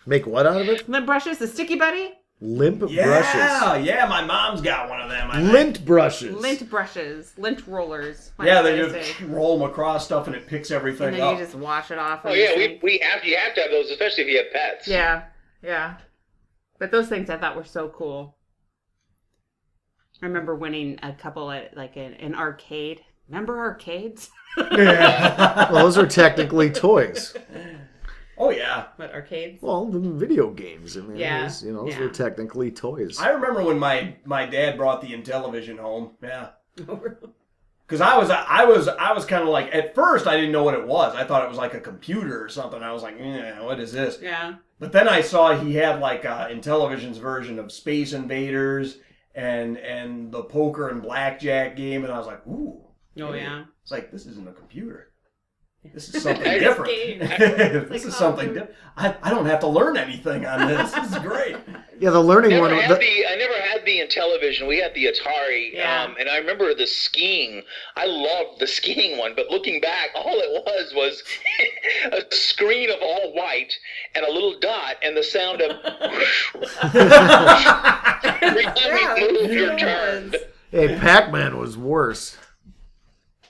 Make what out of it? Lint brushes, the sticky buddy. Limp Yeah, brushes. yeah, my mom's got one of them. I think. Lint brushes. Lint brushes, lint rollers. Yeah, What they did I just say? roll them across stuff and it picks everything And then up. you just wash it off. Oh in yeah, the sink. you have to have those, especially if you have pets. Yeah. But those things I thought were so cool. I remember winning a couple at like an arcade. Remember arcades? Well, those are technically toys. Oh, yeah. What, arcades? Well, the video games. I mean, Yeah. those, those Yeah. were technically toys. I remember when my dad brought the Intellivision home. Yeah. Because I was kind of like, at first I didn't know what it was. I thought it was like a computer or something. I was like, what is this? Yeah. But then I saw he had like Intellivision's version of Space Invaders and the poker and blackjack game, and I was like, ooh. Oh, yeah. It's like, this isn't a computer. This is something It's a different. game. This Like, is something different. I don't have to learn anything on this. This is great. Yeah, the learning I one. never had the Intellivision. We had the Atari, Yeah. and I remember the skiing. I loved the skiing one, but looking back, all it was a screen of all white and a little dot and the sound of every time you move, you're turned. Hey, Pac-Man was worse.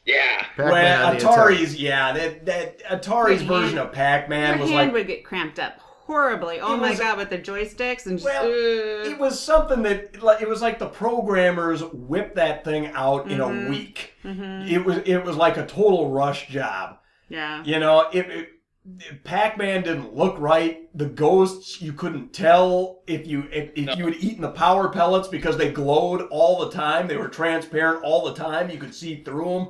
Yeah. Pac-Man Well, on the Atari's, yeah, that Atari's Your version hand- of Pac-Man Your was hand like, would get cramped up horribly. Oh It my was- god, with the joysticks and just, well, it was something that it was like the programmers whipped that thing out in a week. Mm-hmm. It was like a total rush job. yeah. You know, Pac-Man didn't look right. The ghosts, you couldn't tell if you had eaten the power pellets because they glowed all the time. They were transparent all the time. You could see through them.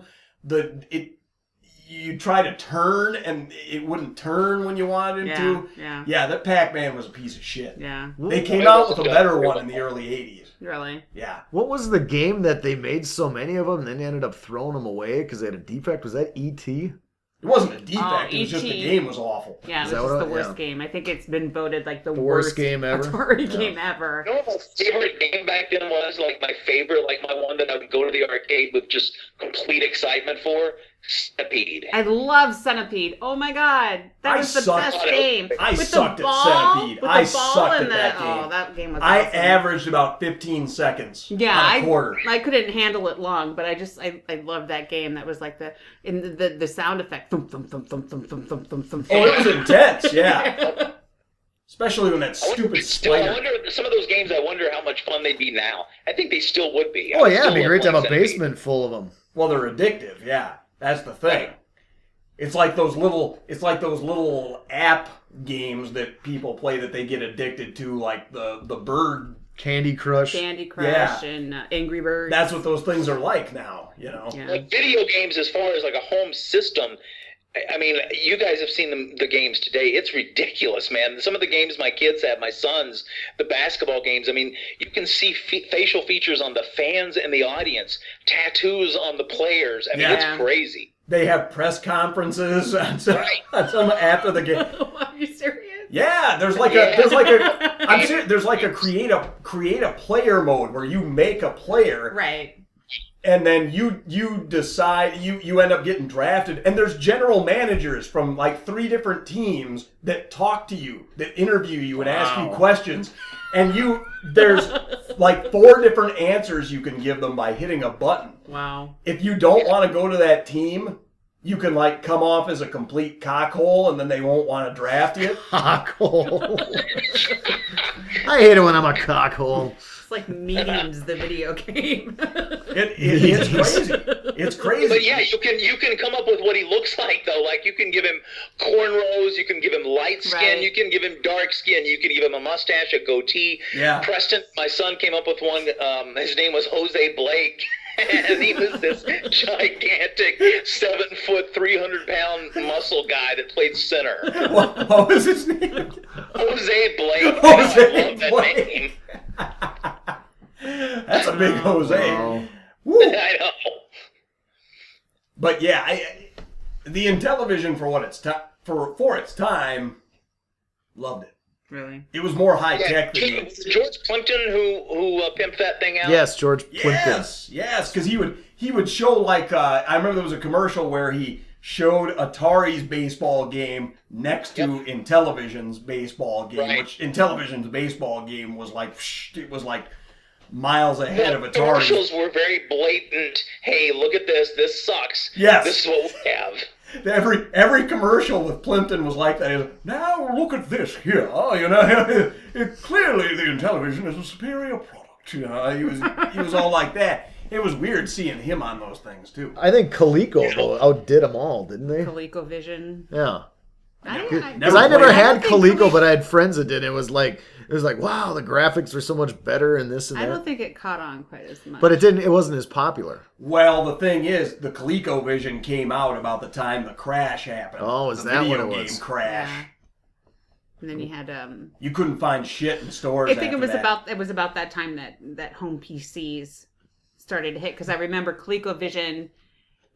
You try to turn and it wouldn't turn when you wanted it to. Yeah. Yeah, that Pac-Man was a piece of shit. Yeah. They came out with a better one in the early 80s. Really. Yeah. What was the game that they made so many of them and then they ended up throwing them away because they had a defect? Was that E.T.? It wasn't a defect. It was just the E.T. game was awful. Yeah, it Is was that just what the it- worst yeah. game. I think it's been voted like the worst game ever? Atari Yeah. game ever. You know what my favorite game back then was? Like my favorite, like my one that I would go to the arcade with just complete excitement for? Centipede. I love Centipede. Oh my god, that I was the sucked. best game. I with sucked the at ball, Centipede. With I the ball sucked and at that game. Oh, that game was I awesome. averaged about 15 seconds Yeah, on a quarter. I couldn't handle it long, but I loved that game. That was like the sound effect. Thump, thump, thump, thump, thump, thump, thump, thump, thump. Oh, it was intense, yeah. Especially when that stupid I spider. wonder, some of those games, I wonder how much fun they'd be now. I think they still would be. Oh, I yeah, still it'd be love great to have a playing Centipede. basement full of them. Well, they're addictive, yeah. That's the thing. It's like those little app games that people play that they get addicted to, like the bird. Candy Crush. Candy Crush Yeah. and Angry Birds. That's what those things are like now, you know. Yeah. Like video games, as far as like a home system, I mean, you guys have seen the games today. It's ridiculous, man. Some of the games my kids have, my sons, the basketball games, I mean, you can see facial features on the fans and the audience, tattoos on the players. I mean, Yeah. it's crazy. They have press conferences on some after the game. Are you serious? Yeah, there's like I'm serious, there's like a create a player mode where you make a player Right. and then you decide you end up getting drafted, and there's general managers from like 3 different teams that talk to you, that interview you and ask you questions, and there's like 4 different answers you can give them by hitting a button. Wow. If you don't want to go to that team, you can like come off as a complete cockhole, and then they won't want to draft you. Cockhole. I hate it when I'm a cockhole. It's like Memes, the video game. It's crazy. It's crazy. But yeah, you can come up with what he looks like though. Like you can give him cornrows, you can give him light skin, Right. you can give him dark skin, you can give him a mustache, a goatee. Yeah. Preston, my son, came up with one. His name was Jose Blake. And he was this gigantic 7-foot, 300-pound muscle guy that played center. What was his name? Jose Blake. Jose I love that Blake. name. That's a big Jose. Wow. Woo. I know. But yeah, the Intellivision for what it's for its time, loved it. Really? It was more high Yeah, tech than you. George Plimpton who pimped that thing out. Yes, George Plimpton. Yes, because he would show like I remember there was a commercial where he showed Atari's baseball game next to Intellivision's baseball game, Right. which Intellivision's baseball game was like it was like miles ahead of The Atari's. commercials were very blatant. Hey, look at this. This sucks. Yes. This is what we have. Every commercial with Plimpton was like that. It was, now look at this here. You know, clearly the Intellivision is a superior product. You know, he was all like that. It was weird seeing him on those things too. I think Coleco though outdid them all, didn't they? ColecoVision. Yeah. I Because I never played it. had think Coleco, but I had friends that did. It was like, wow, the graphics are so much better and this and I that. don't think it caught on quite as much. But it wasn't as popular. Well, the thing is, the ColecoVision came out about the time the crash happened. Oh, is the that video what it game Yeah. was? crash? And then you had You couldn't find shit in stores. I think after that. it was about that time that home PCs started to hit, because I remember ColecoVision.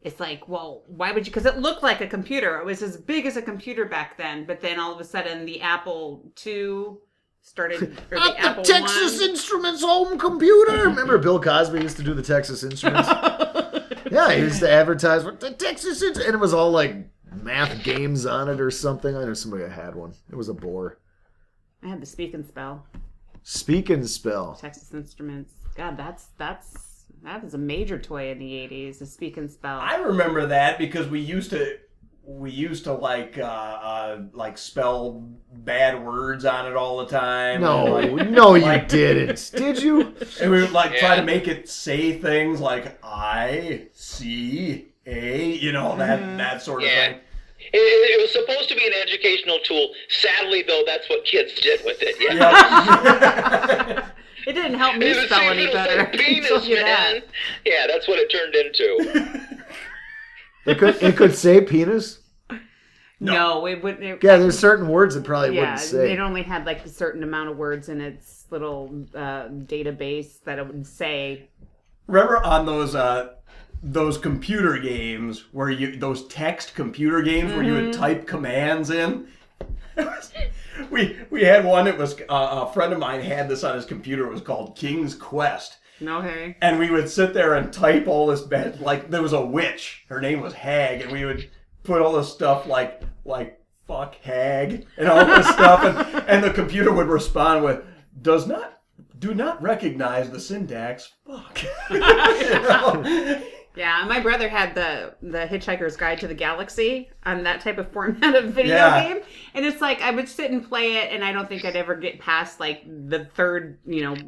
It's like, well, why would you? Because it looked like a computer. It was as big as a computer back then. But then all of a sudden, the Apple II started, or the Apple Texas I. Instruments home computer. Remember Bill Cosby used to do the Texas Instruments? Yeah, he used to advertise with the Texas Instruments, and it was all like math games on it or something. I know somebody that had one. It was a bore. I had the Speak and Spell, Speak and Spell. Texas Instruments. God, that was a major toy in the 80s. The Speak and Spell. I remember that because we used to like spell bad words on it all the time. No, and, like, no, you didn't. Did you? and we would like try Yeah. to make it say things like I C A, you know, that sort of Yeah. thing. It was supposed to be an educational tool. Sadly, though, that's what kids did with it. Yeah. Yep. It didn't help me It'll spell say- any it'll say better. I can Penis, tell you man. that. Yeah, that's what it turned into. It could say penis. No, it wouldn't. Yeah, there's certain words it probably Yeah, wouldn't say. it only had like a certain amount of words in its little database that it would say. Remember on those computer games where those text computer games where you would type commands in? We had one. It was a friend of mine had this on his computer. It was called King's Quest. Okay. And we would sit there and type all this bad, like there was a witch. Her name was Hag, and we would put all this stuff like fuck Hag and all this stuff, and the computer would respond with do not recognize the syntax. Fuck. You know? Yeah, my brother had the Hitchhiker's Guide to the Galaxy on that type of format of video Yeah. game, and it's like I would sit and play it, and I don't think I'd ever get past like the third,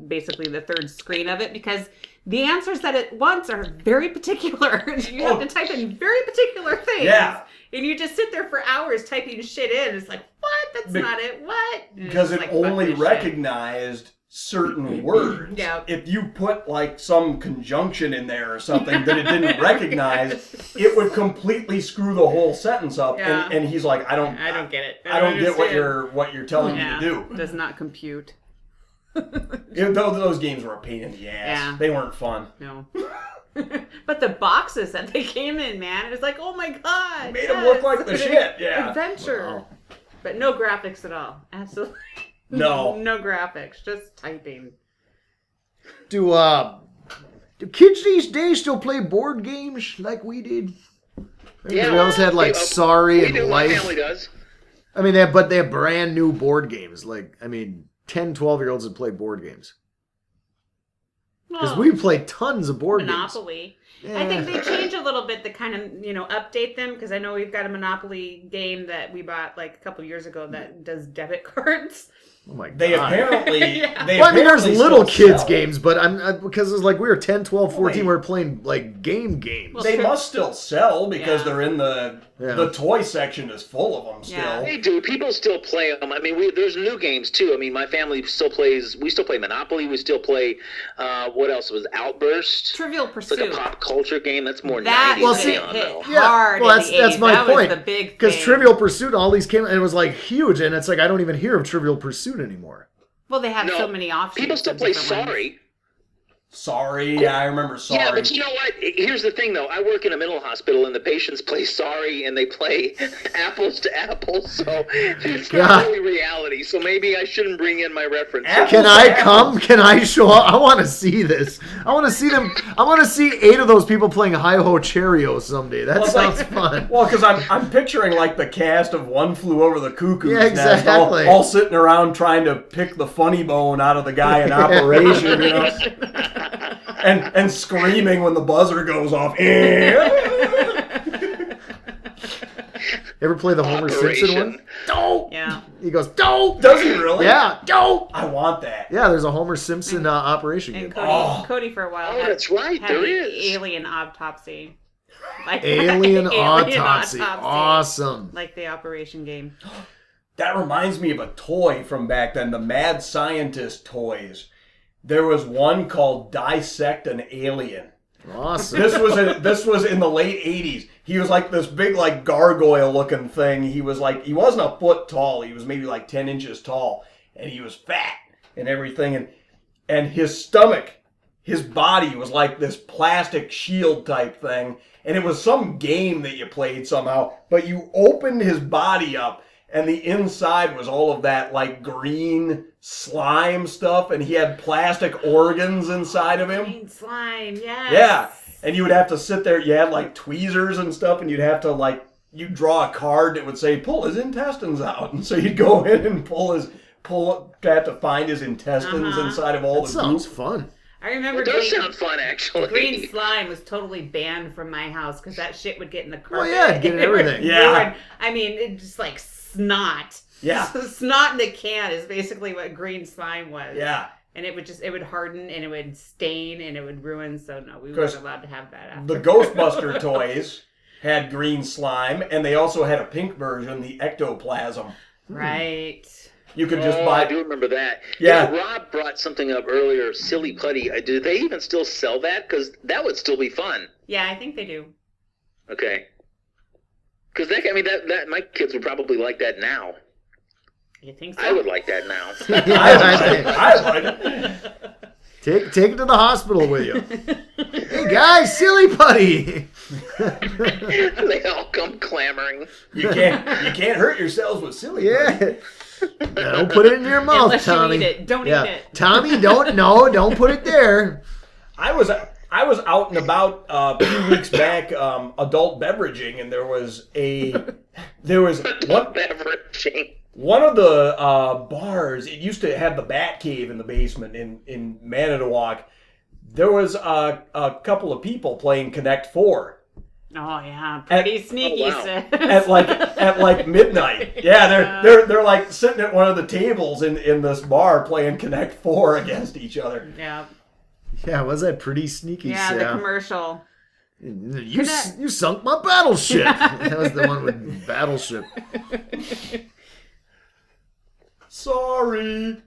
basically the third screen of it, because the answers that it wants are very particular. You have to type in very particular things. Yeah. And you just sit there for hours typing shit in. It's like, what? That's not it. What? And it's Because just it like, fuck only this shit. recognized certain words. Yeah. If you put like some conjunction in there or something that it didn't recognize, it would completely screw the whole sentence up. Yeah. And he's like, I don't get it. I don't get what understand. you're telling Yeah, me to do. does not compute. Those games were a pain in the ass. Yeah. They weren't fun. No. But the boxes that they came in, man, it was like, oh my god. Made them look like the shit, yeah. Adventure. Wow. But no graphics at all. Absolutely. No. No graphics. Just typing. Do kids these days still play board games like we did? Everybody else had like Sorry We and do, my Life. family does. I mean, they have brand new board games. Like, I mean, 10, 12-years-olds that play board games. Because Well, we played tons of board games. Monopoly. I think they change a little bit to kind of, update them, because I know we've got a Monopoly game that we bought like a couple years ago that does debit cards. Oh my god. They apparently... Yeah. Well, I mean, there's apparently little still kids sell. games, but because it's like we were 10, 12, 14, Wait. we were playing like games. Well, They Sure. must still sell because Yeah. they're in the toy section is full of them still. Yeah. They do. People still play them. I mean, there's new games too. I mean, my family still plays. We still play Monopoly. We still play. What else was Outburst? Trivial It's Pursuit. like a pop culture game. That's more That 90s. Well, was see- hit though. hard well, in that's the that's 80s. my That point. was the big Because thing. Trivial Pursuit, all these came, and it was like huge, and it's like I don't even hear of Trivial Pursuit anymore. Well, they have No, so many offshoots. People still of play different ones. Sorry. Sorry, yeah, I remember Sorry. Yeah, but you know what? Here's the thing, though. I work in a mental hospital, and the patients play Sorry, and they play apples to apples, so it's God. not really reality. So maybe I shouldn't bring in my reference. Can I come? Can I show up? I want to see this. I want to see them. I want to see 8 of those people playing Hi-Ho Cheerio someday. That Well, it's sounds like- fun. Well, because I'm picturing like the cast of One Flew Over the Cuckoo's Yeah, Nest, exactly. all sitting around trying to pick the funny bone out of the guy in operation, you know, and screaming when the buzzer goes off. Ever play the Homer Simpson one? Don't. Yeah. He goes, "Don't." Does he really? Yeah, don't. I want that. Yeah, there's a Homer Simpson operation And game. Cody for a while. Oh, that's right, Had there the is. Alien Autopsy. Like, Alien Autopsy. Autopsy. Awesome. Like the Operation game. That reminds me of a toy from back then, the Mad Scientist toys. There was one called Dissect an Alien. Awesome. This was in the late 80s. He was like this big like gargoyle looking thing. He wasn't a foot tall. He was maybe like 10 inches tall, and he was fat and everything, and his stomach, his body was like this plastic shield type thing, and it was some game that you played somehow, but you opened his body up and the inside was all of that like green slime stuff, and he had plastic organs inside of him. Green slime, yes. Yeah, and you would have to sit there. You had like tweezers and stuff, and you'd have to like you draw a card that would say pull his intestines out, and so you'd go in and have to find his intestines inside of all That the sounds goop. fun. I remember It does sound fun, actually. green slime was totally banned from my house because that shit would get in the carpet. Well, yeah, it'd get in It would everything. Yeah. ruin- I mean, it just like snot. Yeah. So snot in a can is basically what green slime was. Yeah, And it would harden and it would stain and it would ruin. So no, we Because weren't allowed to have that. After. the Ghostbuster toys had green slime, and they also had a pink version, the ectoplasm. Right. You could just I buy. do remember that. Yeah. Rob brought something up earlier, Silly Putty. Do they even still sell that? Because that would still be fun. Yeah, I think they do. Okay. Because that my kids would probably like that now. You think so? I would like that now. I like it. Take it to the hospital with you. Hey guys, Silly Putty. They all come clamoring. You can't hurt yourselves with silly. Yeah. Don't put it in your mouth, Unless you Tommy. eat it. Don't yeah. eat it. Tommy, don't put it there. I was out and about a few weeks back, adult beveraging, and there was one of the bars. It used to have the Bat Cave in the basement in Manitowoc. There was a couple of people playing Connect 4 Oh yeah, pretty sneaky. wow. Sis. at like midnight. Yeah, they're like sitting at one of the tables in this bar playing Connect 4 against each other. Yeah. Yeah, was that pretty sneaky? Yeah, the Sam? commercial. You sunk my battleship. That was the one with battleship. Sorry.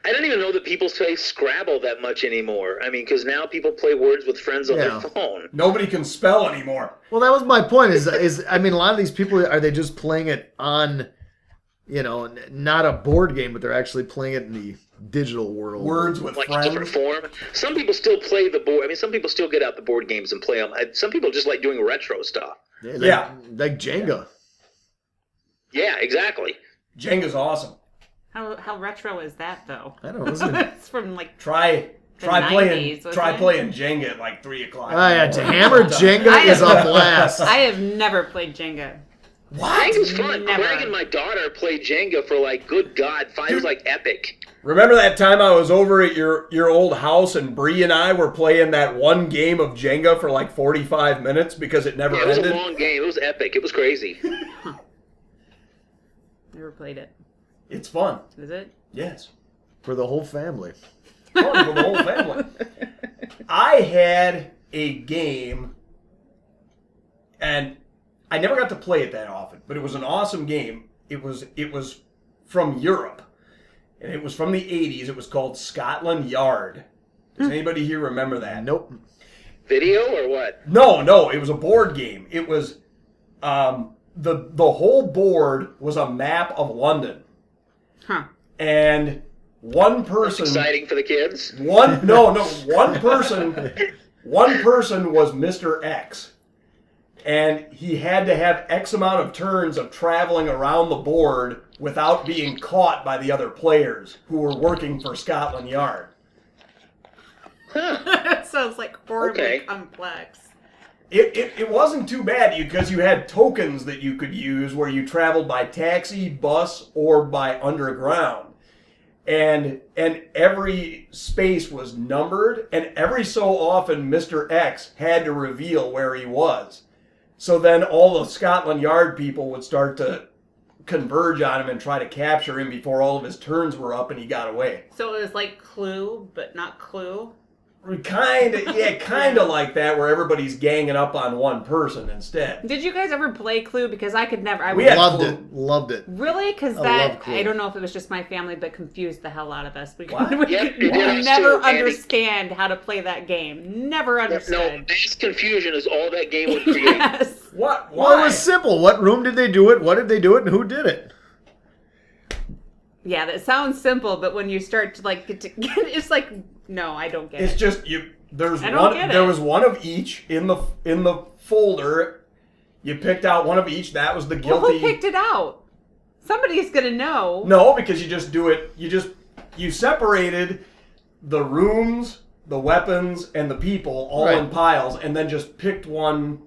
I don't even know that people play Scrabble that much anymore. I mean, because now people play words with friends on Yeah. their phone. Nobody can spell anymore. Well, that was my point. Is I mean, a lot of these people are they just playing it on, not a board game, but they're actually playing it in the digital world. Words with Like friends. different form. Some people still play the board. I mean, some people still get out the board games and play them. Some people just like doing retro stuff. Yeah. like Jenga. Yeah, exactly. Jenga's awesome. How retro is that though? I don't know. Isn't it? It's from like Try The playing 90s, wasn't try it? playing Jenga at like 3:00. Oh yeah, to hammer Jenga is a blast. I have never played Jenga. What? Jenga's fun. Never. Craig and my daughter played Jenga for like, good God, 5 was like epic. Remember that time I was over at your old house and Bree and I were playing that one game of Jenga for like 45 minutes because it never Yeah, it was ended? a long game. It was epic. It was crazy. Never played it. It's fun. Is it? Yes. For the whole family. Fun for the whole family. I had a game, and I never got to play it that often, but it was an awesome game. It was from Europe, and it was from the 80s. It was called Scotland Yard. Does anybody here remember that? Nope. Video or what? No, it was a board game. It was the whole board was a map of London, Huh. and one person. Exciting for the kids. One person was Mr. X, and he had to have X amount of turns of traveling around the board without being caught by the other players who were working for Scotland Yard. That sounds like horribly Okay. complex. It wasn't too bad because you had tokens that you could use where you traveled by taxi, bus, or by underground. And every space was numbered, and every so often Mr. X had to reveal where he was. So then all the Scotland Yard people would start to converge on him and try to capture him before all of his turns were up and he got away. So it was like Clue, but not Clue. Kind of like that, where everybody's ganging up on one person instead. Did you guys ever play Clue? Because I could never. I We would had Loved Clue. it. Loved it. Really? Because I that love Clue. I don't know if it was just my family, but confused the hell out of us. We What? could Yep, it did us never too, Andy. understand how to play that game. Never No, understood. mass confusion is all that game would create. Yes. What? Well, it Why? was simple. What room did they do it? What did they do it? And who did it? Yeah, that sounds simple, but when you start to like get it's like no, I don't get It's it. just you. There's I don't one. get There it. was one of each in the folder. You picked out one of each. That was the Well, guilty. who picked it out? Somebody's gonna know. No, because you just do it. You separated the rooms, the weapons, and the people all Right. in piles, and then just picked one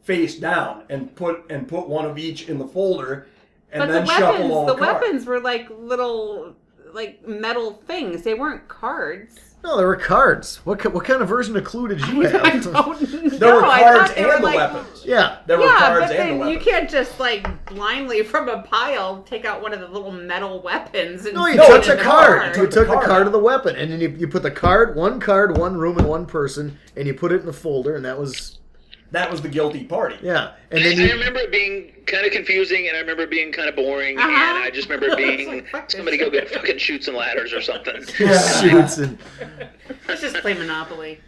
face down and put one of each in the folder, and But then the shuffle all weapons, the cards. weapons were like little like metal things. They weren't cards. No, there were cards. What kind of version of Clue did you I have? don't know. There were I cards thought they and were the like, weapons. Yeah. There were Yeah, cards but and the then weapons. you can't just like blindly from a pile take out one of the little metal weapons. And No, you put took it in the card. You Took the took the card card out. of the weapon, and then you put the card, one room, and one person, and you put it in the folder, and that was That was the guilty party. yeah. And I then you remember it being kind of confusing, and I remember it being kind of boring, Uh-huh. and I just remember it being It's like, fuck this somebody go shit. get fucking shoots and ladders or something. shoots and Let's just play Monopoly.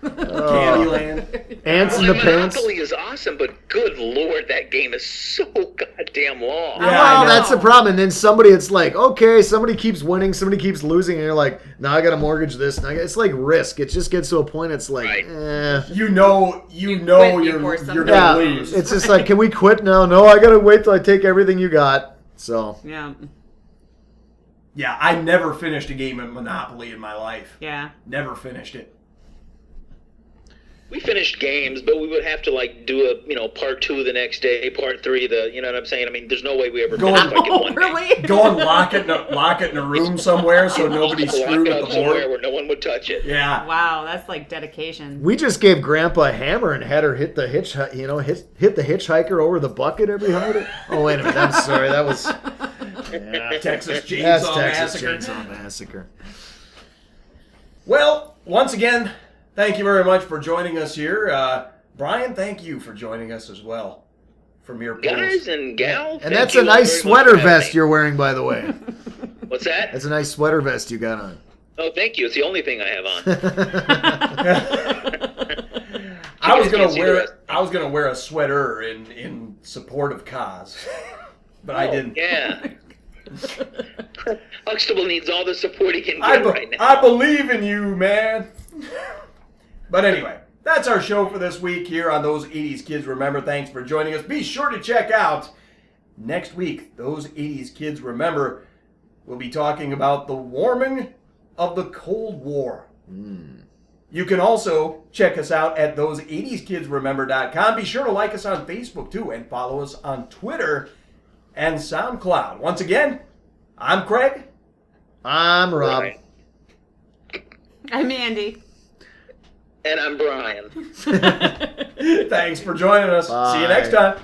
Candyland. ants in Well, the and pants. Monopoly is awesome, but good lord, that game is so goddamn long. Yeah, I Well, know. that's the problem. And then it's like, okay, somebody keeps winning, somebody keeps losing, and you're like, now I got to mortgage this. It's like risk. It just gets to a point. It's like, Right. You know quit you're before you're something gonna yeah. lose. It's just like, can we quit now? No, I got to wait till I take everything you got. So Yeah. Yeah, I never finished a game of Monopoly in my life. Yeah. Never finished it. We finished games, but we would have to like do a part 2 the next day, part 3 you know what I'm saying? I mean, there's no way we ever Go finished on. like in one day. Really? Go and lock it in a room somewhere so nobody's Lock screwed it at up the somewhere board. where no one would touch it. Yeah. Wow, that's like dedication. we just gave Grandpa a hammer and had her hit the hit the hitchhiker over the bucket every night. Oh wait a minute, I'm sorry, that was Texas Chainsaw that's Texas Massacre. Chainsaw Massacre. Well, once again, thank you very much for joining us here. Brian, thank you for joining us as well from your Guys and gals, And thank that's you a nice very much sweater for having vest me. you're wearing, by the way. What's that? That's a nice sweater vest you got on. Oh, thank you. It's the only thing I have on. I was You guys can't see the gonna rest. wear a sweater in support of Kaz, but I didn't. Yeah. Huxtable needs all the support he can get right now. I believe in you, man. But anyway, that's our show for this week here on Those 80s Kids Remember. Thanks for joining us. Be sure to check out next week, Those 80s Kids Remember. We'll be talking about the warming of the Cold War. You can also check us out at those80skidsremember.com. Be sure to like us on Facebook, too, and follow us on Twitter and SoundCloud. Once again, I'm Craig. I'm Rob. Right. I'm Andy. And I'm Brian. Thanks for joining us. See you Bye. next time.